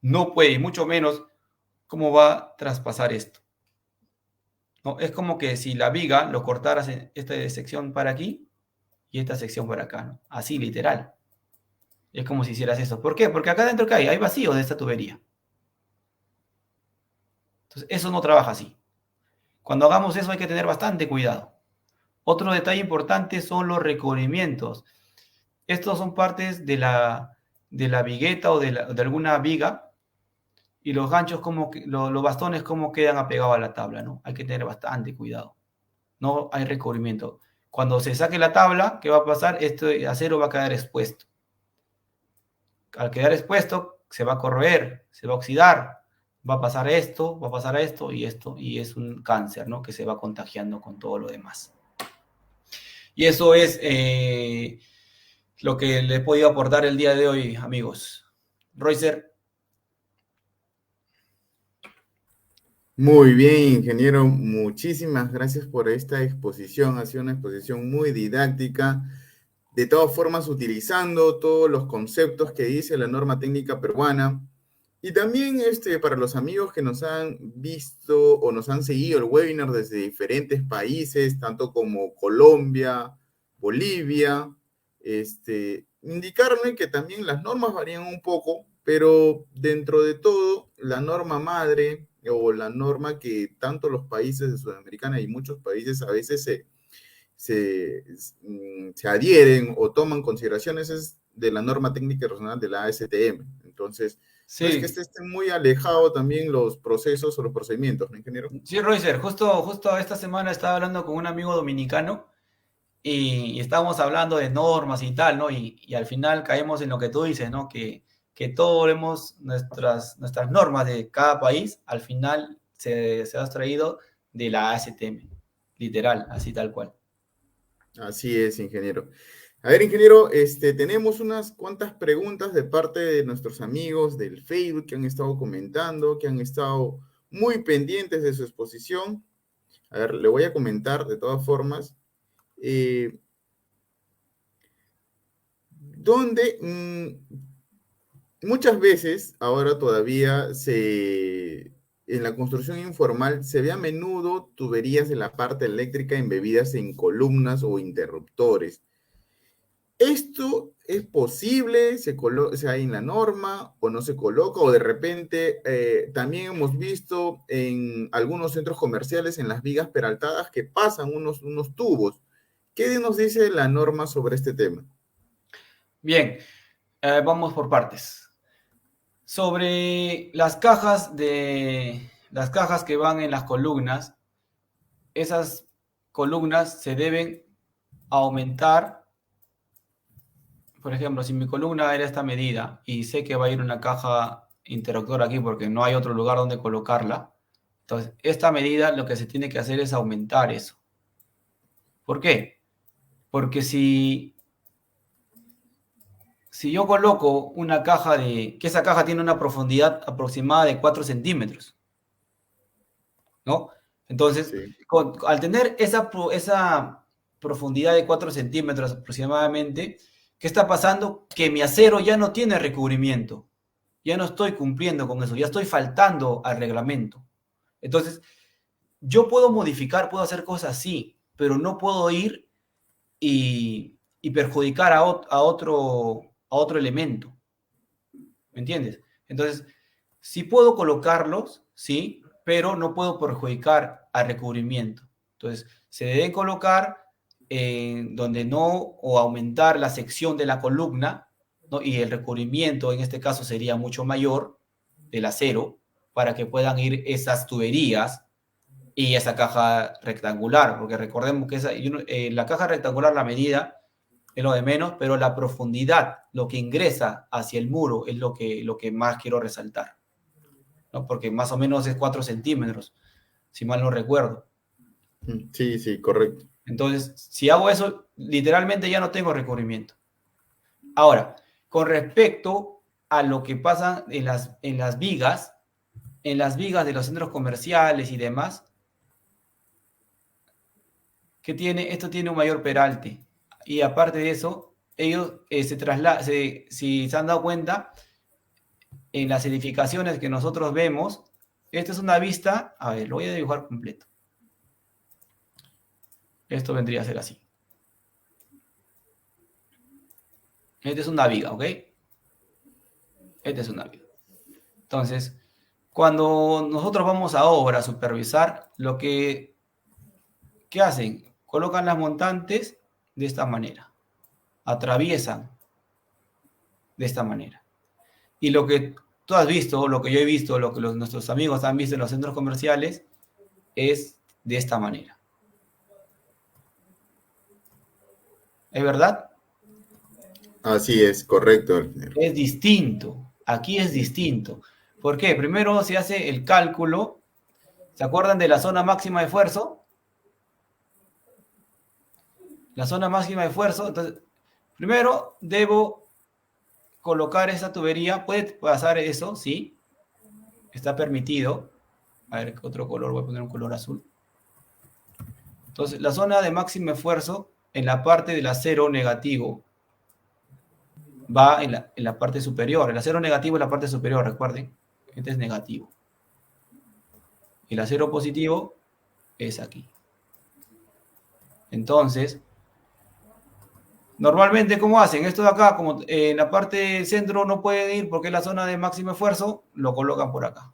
No puede, y mucho menos, cómo va a traspasar esto. ¿No? Es como que si la viga lo cortaras en esta sección para aquí y esta sección para acá, ¿no? Así, literal. Es como si hicieras eso. ¿Por qué? Porque acá dentro, ¿qué hay? Hay vacío de esta tubería. Entonces, eso no trabaja así. Cuando hagamos eso hay que tener bastante cuidado. Otro detalle importante son los recubrimientos. Estos son partes de la vigueta o de alguna viga, y los ganchos, los bastones, cómo quedan apegados a la tabla, ¿no? Hay que tener bastante cuidado. No hay recubrimiento. Cuando se saque la tabla, ¿qué va a pasar? Este acero va a quedar expuesto. Al quedar expuesto, se va a corroer, se va a oxidar, va a pasar esto, y es un cáncer, ¿no? Que se va contagiando con todo lo demás. Y eso es lo que le he podido aportar el día de hoy, amigos. Roycer. Muy bien, ingeniero. Muchísimas gracias por esta exposición. Ha sido una exposición muy didáctica. De todas formas, utilizando todos los conceptos que dice la norma técnica peruana. Y también para los amigos que nos han visto o nos han seguido el webinar desde diferentes países, tanto como Colombia, Bolivia, indicarle que también las normas varían un poco, pero dentro de todo, la norma madre o la norma que tanto los países de Sudamericana y muchos países a veces se adhieren o toman consideraciones es de la norma técnica regional de la ASTM. Entonces, sí. No es que esté muy alejado también los procesos o los procedimientos, ¿no, ingeniero? Sí, Roycer, justo esta semana estaba hablando con un amigo dominicano y estábamos hablando de normas y tal, ¿no? Y al final caemos en lo que tú dices, ¿no? Que todos vemos nuestras normas de cada país, al final se ha extraído de la ASTM, literal, así tal cual. Así es, ingeniero. A ver, ingeniero, tenemos unas cuantas preguntas de parte de nuestros amigos del Facebook que han estado comentando, que han estado muy pendientes de su exposición. A ver, le voy a comentar de todas formas. Donde muchas veces, ahora todavía en la construcción informal se ve a menudo tuberías de la parte eléctrica embebidas en columnas o interruptores. ¿Esto es posible? ¿Se hay en la norma o no se coloca? O de repente también hemos visto en algunos centros comerciales en las vigas peraltadas que pasan unos tubos. ¿Qué nos dice la norma sobre este tema? Bien, vamos por partes. Sobre las cajas que van en las columnas, esas columnas se deben aumentar. Por ejemplo, si mi columna era esta medida y sé que va a ir una caja interruptor aquí porque no hay otro lugar donde colocarla, entonces esta medida lo que se tiene que hacer es aumentar eso. ¿Por qué? Porque si yo coloco una caja que esa caja tiene una profundidad aproximada de 4 centímetros, ¿no? Entonces, Sí. al tener esa profundidad de 4 centímetros aproximadamente, ¿qué está pasando? Que mi acero ya no tiene recubrimiento. Ya no estoy cumpliendo con eso, ya estoy faltando al reglamento. Entonces, yo puedo modificar, puedo hacer cosas así, pero no puedo ir y perjudicar a otro elemento. ¿Me entiendes? Entonces, sí puedo colocarlos, sí, pero no puedo perjudicar al recubrimiento. Entonces, se deben colocar donde no, o aumentar la sección de la columna, ¿no? Y el recubrimiento en este caso sería mucho mayor del acero para que puedan ir esas tuberías y esa caja rectangular, porque recordemos que la caja rectangular, la medida es lo de menos, pero la profundidad, lo que ingresa hacia el muro es lo que más quiero resaltar, ¿no? Porque más o menos es 4 centímetros, si mal no recuerdo. Sí, sí, correcto. Entonces, si hago eso, literalmente ya no tengo recubrimiento. Ahora, con respecto a lo que pasa en las vigas, en las vigas de los centros comerciales y demás, esto tiene un mayor peralte. Y aparte de eso, ellos si se han dado cuenta, en las edificaciones que nosotros vemos, esta es una vista, a ver, lo voy a dibujar completo. Esto vendría a ser así. Esta es una viga, ¿ok? Esta es una viga. Entonces, cuando nosotros vamos a obra a supervisar, ¿qué hacen? Colocan las montantes de esta manera. Atraviesan de esta manera. Y lo que tú has visto, lo que yo he visto, lo que nuestros amigos han visto en los centros comerciales, es de esta manera. ¿Es verdad? Así es, correcto. Es distinto. Aquí es distinto. ¿Por qué? Primero se hace el cálculo. ¿Se acuerdan de la zona máxima de esfuerzo? La zona máxima de esfuerzo. Entonces, primero debo colocar esa tubería. ¿Puede pasar eso? Sí. Está permitido. A ver, otro color. Voy a poner un color azul. Entonces, la zona de máximo esfuerzo en la parte del acero negativo va en la parte superior. El acero negativo es la parte superior, recuerden. Este es negativo. El acero positivo es aquí. Entonces, normalmente, ¿cómo hacen? Esto de acá, como en la parte del centro no pueden ir porque es la zona de máximo esfuerzo, lo colocan por acá.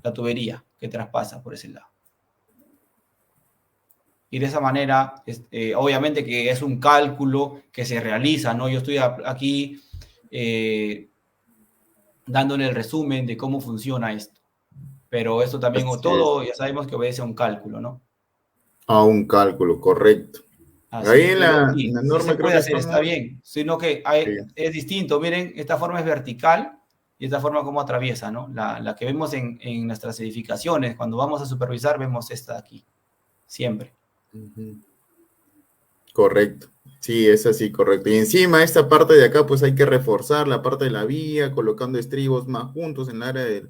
La tubería que traspasa por ese lado. Y de esa manera, obviamente que es un cálculo que se realiza, ¿no? Yo estoy aquí dándole el resumen de cómo funciona esto. Pero esto también, todo ya sabemos que obedece a un cálculo, ¿no? A un cálculo, correcto. Así Ahí es, la sí se norma creo puede que hacer, está estamos... bien, sino que Sí. es distinto. Miren, esta forma es vertical y esta forma como atraviesa, ¿no? La que vemos en nuestras edificaciones, cuando vamos a supervisar, vemos esta de aquí, siempre. Correcto. Sí, es así, correcto. Y encima esta parte de acá, pues hay que reforzar la parte de la vía, colocando estribos más juntos en el área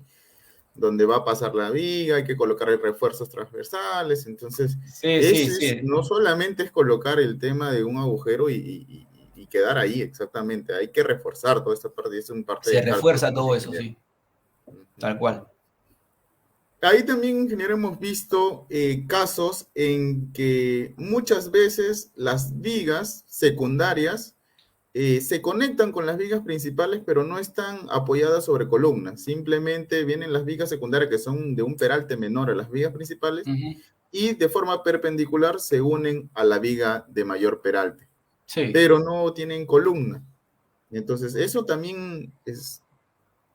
donde va a pasar la viga, hay que colocar refuerzos transversales. Entonces, Sí. no solamente es colocar el tema de un agujero y quedar ahí exactamente, hay que reforzar toda esta parte, es un parte Se de cálculo refuerza como todo eso, ingeniero. sí, tal cual. Ahí también, ingeniero, hemos visto casos en que muchas veces las vigas secundarias se conectan con las vigas principales, pero no están apoyadas sobre columnas. Simplemente vienen las vigas secundarias que son de un peralte menor a las vigas principales y de forma perpendicular se unen a la viga de mayor peralte, Sí. pero no tienen columna. Entonces, eso también es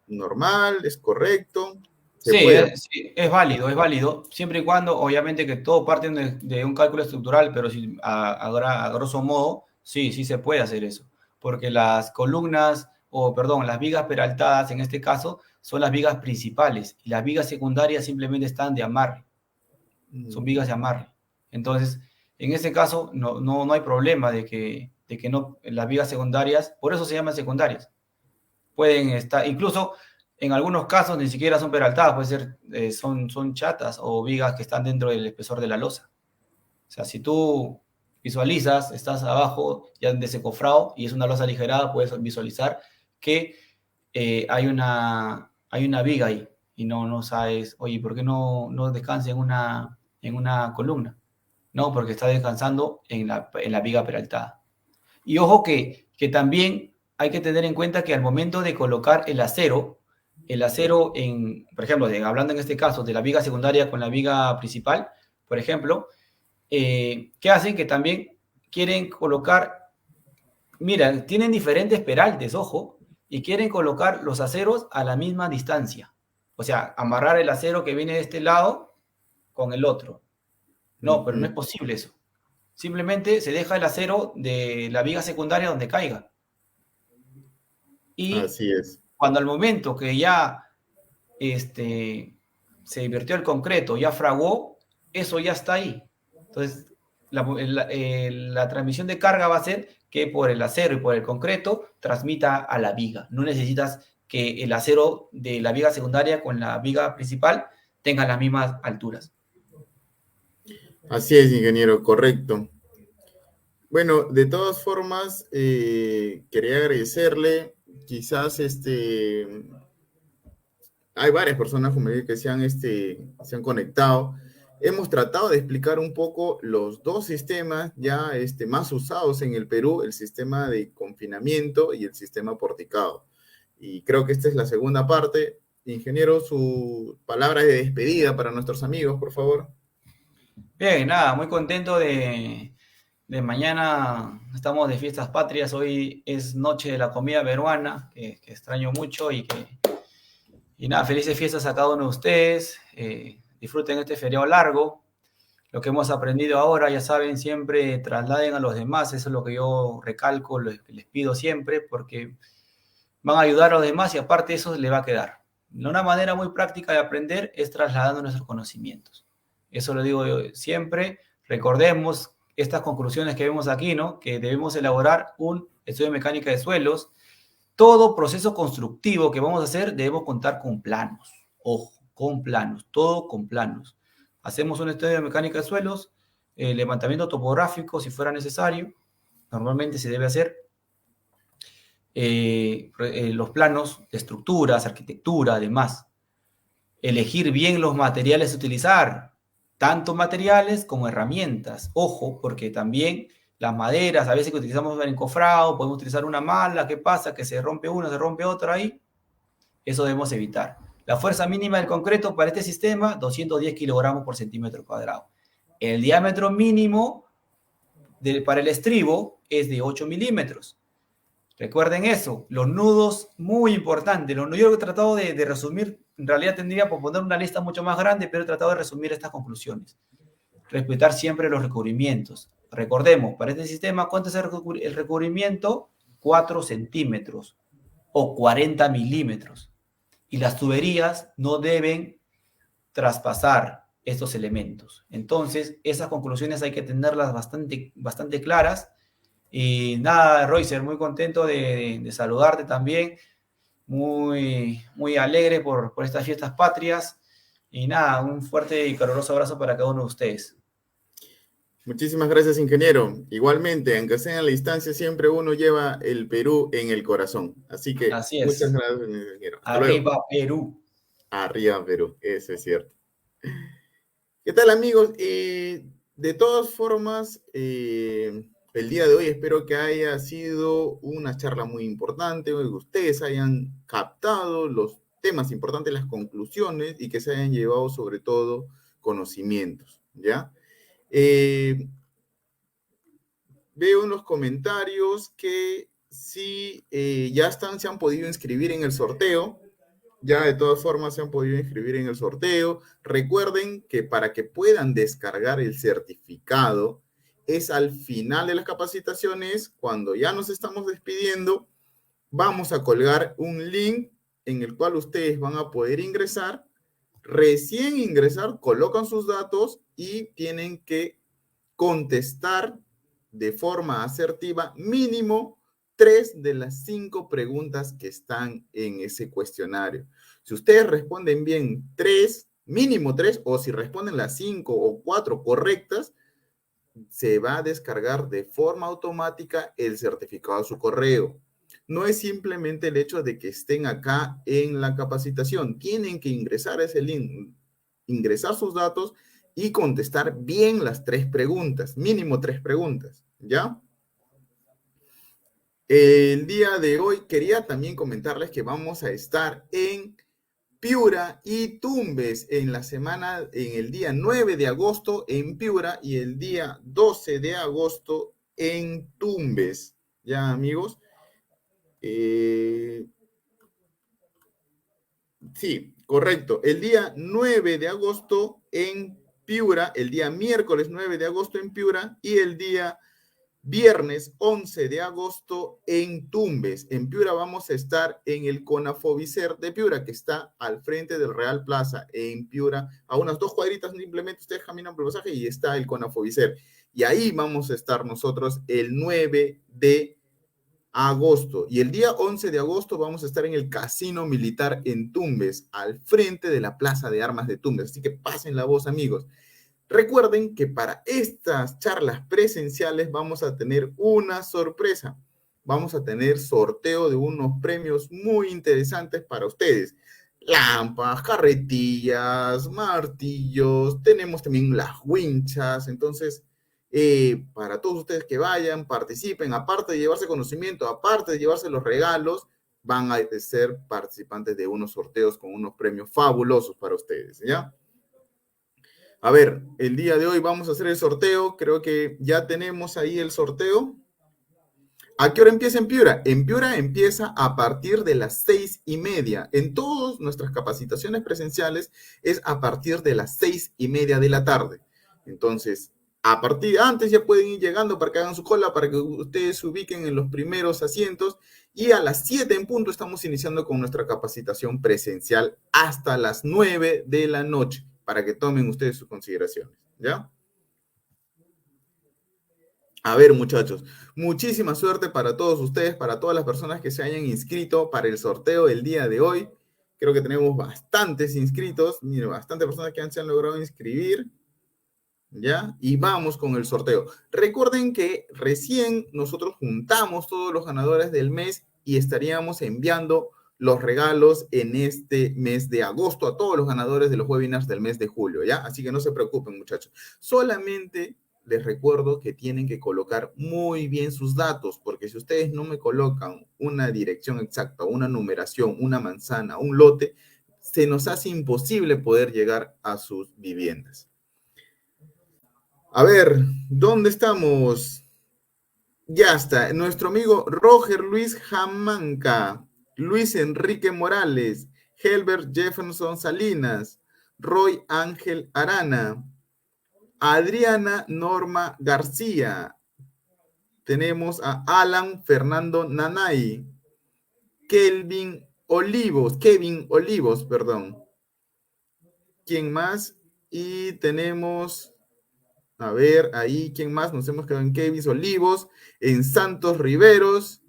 normal, es correcto, se Sí, puede. sí, es válido, siempre y cuando, obviamente, que todo parte de un cálculo estructural, pero si, a grosso modo, sí se puede hacer eso, porque las columnas, o perdón, las vigas peraltadas, en este caso, son las vigas principales, y las vigas secundarias simplemente están de amarre, son vigas de amarre. Entonces, en ese caso, no hay problema de que no, las vigas secundarias, por eso se llaman secundarias, pueden estar, incluso en algunos casos ni siquiera son peraltadas, puede ser, son chatas o vigas que están dentro del espesor de la losa. O sea, si tú visualizas, estás abajo ya de ese cofrado y es una losa aligerada, puedes visualizar que hay una viga ahí y no sabes, oye, ¿por qué no descansa en una columna? No, porque está descansando en la viga peraltada. Y ojo que también hay que tener en cuenta que al momento de colocar el acero por ejemplo, hablando en este caso de la viga secundaria con la viga principal, por ejemplo, ¿qué hacen? Que también quieren colocar, mira, tienen diferentes peraltes, ojo, y quieren colocar los aceros a la misma distancia. O sea, amarrar el acero que viene de este lado con el otro. No, pero no es posible eso. Simplemente se deja el acero de la viga secundaria donde caiga. Y Así es. cuando al momento que ya se invirtió el concreto, ya fraguó, eso ya está ahí. Entonces, la transmisión de carga va a ser que por el acero y por el concreto transmita a la viga. No necesitas que el acero de la viga secundaria con la viga principal tengan las mismas alturas. Así es, ingeniero, correcto. Bueno, de todas formas, quería agradecerle, quizás hay varias personas como que se han conectado. Hemos tratado de explicar un poco los dos sistemas ya más usados en el Perú, el sistema de confinamiento y el sistema porticado. Y creo que esta es la segunda parte. Ingeniero, su palabra de despedida para nuestros amigos, por favor. Bien, nada, muy contento de mañana. Estamos de fiestas patrias. Hoy es noche de la comida peruana, que extraño mucho y nada, felices fiestas a cada uno de ustedes. Disfruten este feriado largo. Lo que hemos aprendido ahora, ya saben, siempre trasladen a los demás. Eso es lo que yo recalco, les pido siempre, porque van a ayudar a los demás y aparte eso les va a quedar. Una manera muy práctica de aprender es trasladando nuestros conocimientos. Eso lo digo yo siempre. Recordemos estas conclusiones que vemos aquí, ¿no? Que debemos elaborar un estudio de mecánica de suelos. Todo proceso constructivo que vamos a hacer debemos contar con planos. Ojo, con planos, todo con planos. Hacemos un estudio de mecánica de suelos, levantamiento topográfico si fuera necesario. Normalmente se debe hacer los planos de estructuras, arquitectura, además. Elegir bien los materiales a utilizar, tanto materiales como herramientas. Ojo, porque también las maderas, a veces que utilizamos el encofrado, podemos utilizar una mala, ¿qué pasa? Que se rompe una, se rompe otra ahí. Eso debemos evitar. La fuerza mínima del concreto para este sistema, 210 kilogramos por centímetro cuadrado. El diámetro mínimo para el estribo es de 8 milímetros. Recuerden eso, los nudos, muy importante. Yo he tratado de resumir, en realidad tendría que poner una lista mucho más grande, pero he tratado de resumir estas conclusiones. Respetar siempre los recubrimientos. Recordemos, para este sistema, ¿cuánto es el recubrimiento? 4 centímetros o 40 milímetros. Y las tuberías no deben traspasar estos elementos. Entonces, esas conclusiones hay que tenerlas bastante claras. Y nada, Roycer, muy contento de saludarte también, muy alegre por estas fiestas patrias. Y nada, un fuerte y caluroso abrazo para cada uno de ustedes. Muchísimas gracias, ingeniero. Igualmente, aunque sea en la instancia, siempre uno lleva el Perú en el corazón. Así que Así es. muchas gracias, ingeniero. Hasta arriba, luego. Perú. Arriba, Perú. Eso es cierto. ¿Qué tal, amigos? De todas formas, el día de hoy espero que haya sido una charla muy importante, que ustedes hayan captado los temas importantes, las conclusiones y que se hayan llevado sobre todo conocimientos, ¿ya? Veo en los comentarios que sí, se han podido inscribir en el sorteo. Ya de todas formas se han podido inscribir en el sorteo. Recuerden que para que puedan descargar el certificado es al final de las capacitaciones, cuando ya nos estamos despidiendo, vamos a colgar un link en el cual ustedes van a poder ingresar. Recién ingresar, colocan sus datos y tienen que contestar de forma asertiva mínimo 3 de las 5 preguntas que están en ese cuestionario. Si ustedes responden bien 3, mínimo 3, o si responden las 5 o 4 correctas, se va a descargar de forma automática el certificado a su correo. No es simplemente el hecho de que estén acá en la capacitación. Tienen que ingresar a ese link, ingresar sus datos y contestar bien las 3 preguntas, mínimo 3 preguntas, ¿ya? El día de hoy quería también comentarles que vamos a estar en Piura y Tumbes en el día 9 de agosto en Piura y el día 12 de agosto en Tumbes. ¿Ya, amigos? Sí, correcto. El día 9 de agosto en Piura, el día miércoles 9 de agosto en Piura y el día viernes 11 de agosto en Tumbes. En Piura vamos a estar en el Conafovicer de Piura, que está al frente del Real Plaza, en Piura, a unas 2 cuadritas simplemente ustedes caminan por el pasaje y está el Conafovicer. Y ahí vamos a estar nosotros el 9 de agosto. Y el día 11 de agosto vamos a estar en el Casino Militar en Tumbes, al frente de la Plaza de Armas de Tumbes. Así que pasen la voz, amigos. Recuerden que para estas charlas presenciales vamos a tener una sorpresa. Vamos a tener sorteo de unos premios muy interesantes para ustedes. Lámparas, carretillas, martillos, tenemos también las winchas. Entonces, para todos ustedes que vayan, participen, aparte de llevarse conocimiento, aparte de llevarse los regalos, van a ser participantes de unos sorteos con unos premios fabulosos para ustedes, ¿ya? A ver, el día de hoy vamos a hacer el sorteo. Creo que ya tenemos ahí el sorteo. ¿A qué hora empieza en Piura? En Piura empieza a partir de las 6:30. En todas nuestras capacitaciones presenciales es a partir de las 6:30 de la tarde. Entonces, a partir antes ya pueden ir llegando para que hagan su cola, para que ustedes se ubiquen en los primeros asientos. Y a las 7 en punto estamos iniciando con nuestra capacitación presencial hasta las 9 de la noche, para que tomen ustedes sus consideraciones, ¿ya? A ver, muchachos, muchísima suerte para todos ustedes, para todas las personas que se hayan inscrito para el sorteo del día de hoy. Creo que tenemos bastantes inscritos, mire, bastantes personas que se han logrado inscribir, ¿ya? Y vamos con el sorteo. Recuerden que recién nosotros juntamos todos los ganadores del mes y estaríamos enviando los regalos en este mes de agosto a todos los ganadores de los webinars del mes de julio, ¿ya? Así que no se preocupen, muchachos. Solamente les recuerdo que tienen que colocar muy bien sus datos, porque si ustedes no me colocan una dirección exacta, una numeración, una manzana, un lote, se nos hace imposible poder llegar a sus viviendas. A ver, ¿dónde estamos? Ya está, nuestro amigo Roger Luis Jamanca, Luis Enrique Morales, Helbert Jefferson Salinas, Roy Ángel Arana, Adriana Norma García, tenemos a Alan Fernando Nanay, Kevin Olivos, perdón. ¿Quién más? Y tenemos, a ver, ahí, ¿quién más? Nos hemos quedado en Kevin Olivos, en Santos Riveros,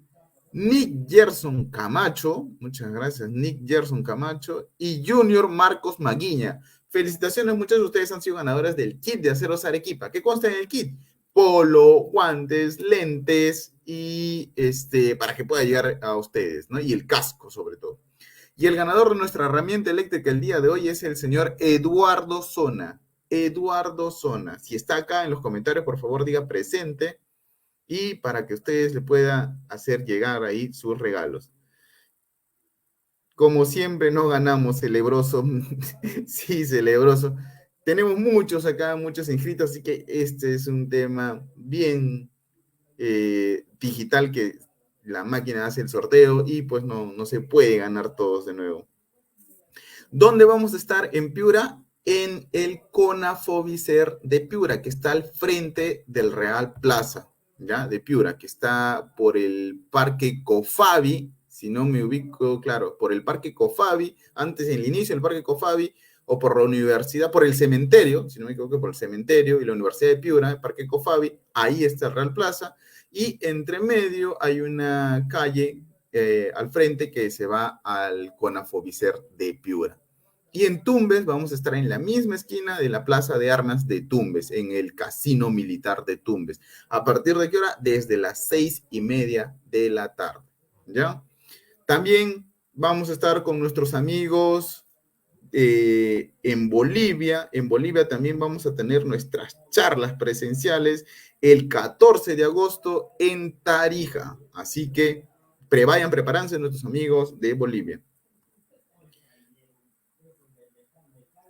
Nick Gerson Camacho, muchas gracias, Nick Gerson Camacho, y Junior Marcos Maguiña. Felicitaciones, muchachos, ustedes han sido ganadores del kit de Aceros Arequipa. ¿Qué consta en el kit? Polo, guantes, lentes y para que pueda llegar a ustedes, ¿no? Y el casco, sobre todo. Y el ganador de nuestra herramienta eléctrica el día de hoy es el señor Eduardo Zona. Eduardo Zona. Si está acá en los comentarios, por favor, diga presente y para que ustedes le puedan hacer llegar ahí sus regalos. Como siempre, no ganamos, Celebroso. Sí, Celebroso. Tenemos muchos acá, muchos inscritos, así que este es un tema bien digital que la máquina hace el sorteo y pues no se puede ganar todos de nuevo. ¿Dónde vamos a estar en Piura? En el Conafobicer de Piura, que está al frente del Real Plaza, ¿ya? De Piura, que está por el Parque Cofavi, si no me ubico, claro, por el Parque Cofavi, antes del inicio del Parque Cofavi, o por la universidad, por el cementerio, si no me equivoco, por el cementerio y la Universidad de Piura, el Parque Cofavi, ahí está el Real Plaza, y entre medio hay una calle al frente que se va al Conafobicer de Piura. Y en Tumbes vamos a estar en la misma esquina de la Plaza de Armas de Tumbes, en el Casino Militar de Tumbes. ¿A partir de qué hora? Desde las 6:30 de la tarde, ¿ya? También vamos a estar con nuestros amigos en Bolivia. En Bolivia también vamos a tener nuestras charlas presenciales el 14 de agosto en Tarija. Así que vayan preparándose nuestros amigos de Bolivia.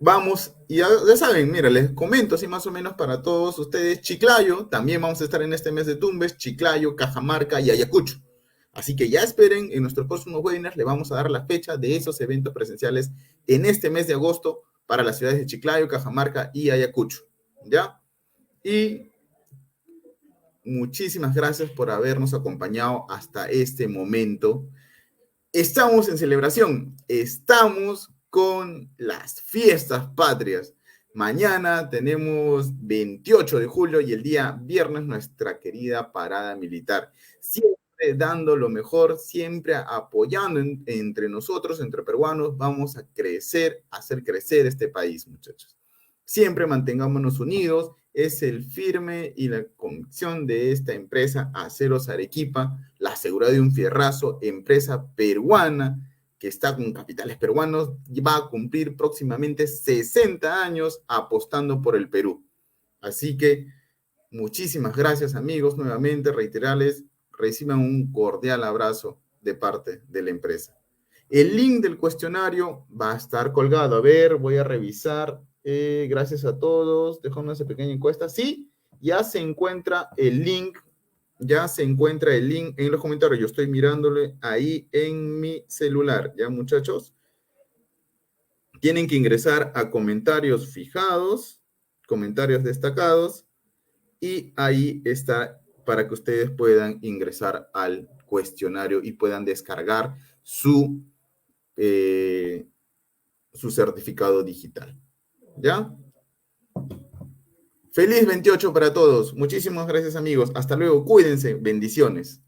Vamos, y ya saben, mira, les comento así más o menos para todos ustedes, Chiclayo, también vamos a estar en este mes de Tumbes, Chiclayo, Cajamarca y Ayacucho. Así que ya esperen, en nuestros próximos webinars le vamos a dar la fecha de esos eventos presenciales en este mes de agosto para las ciudades de Chiclayo, Cajamarca y Ayacucho, ¿ya? Y muchísimas gracias por habernos acompañado hasta este momento. Estamos en celebración, estamos con las fiestas patrias. Mañana tenemos 28 de julio y el día viernes nuestra querida parada militar. siempre dando lo mejor, siempre apoyando entre nosotros, entre peruanos, vamos a crecer, a hacer crecer este país, muchachos. Siempre mantengámonos unidos, es el firme y la convicción de esta empresa Aceros Arequipa, la seguridad de un fierrazo, empresa peruana que está con capitales peruanos, va a cumplir próximamente 60 años apostando por el Perú. Así que muchísimas gracias, amigos, nuevamente reiterarles, reciban un cordial abrazo de parte de la empresa. El link del cuestionario va a estar colgado. A ver, voy a revisar. Gracias a todos. Dejamos esa pequeña encuesta. Sí, ya se encuentra el link. Ya se encuentra el link en los comentarios. Yo estoy mirándole ahí en mi celular. ¿Ya, muchachos? Tienen que ingresar a comentarios fijados, comentarios destacados, y ahí está para que ustedes puedan ingresar al cuestionario y puedan descargar su certificado digital. ¿Ya? Feliz 28 para todos. Muchísimas gracias, amigos. Hasta luego. Cuídense. Bendiciones.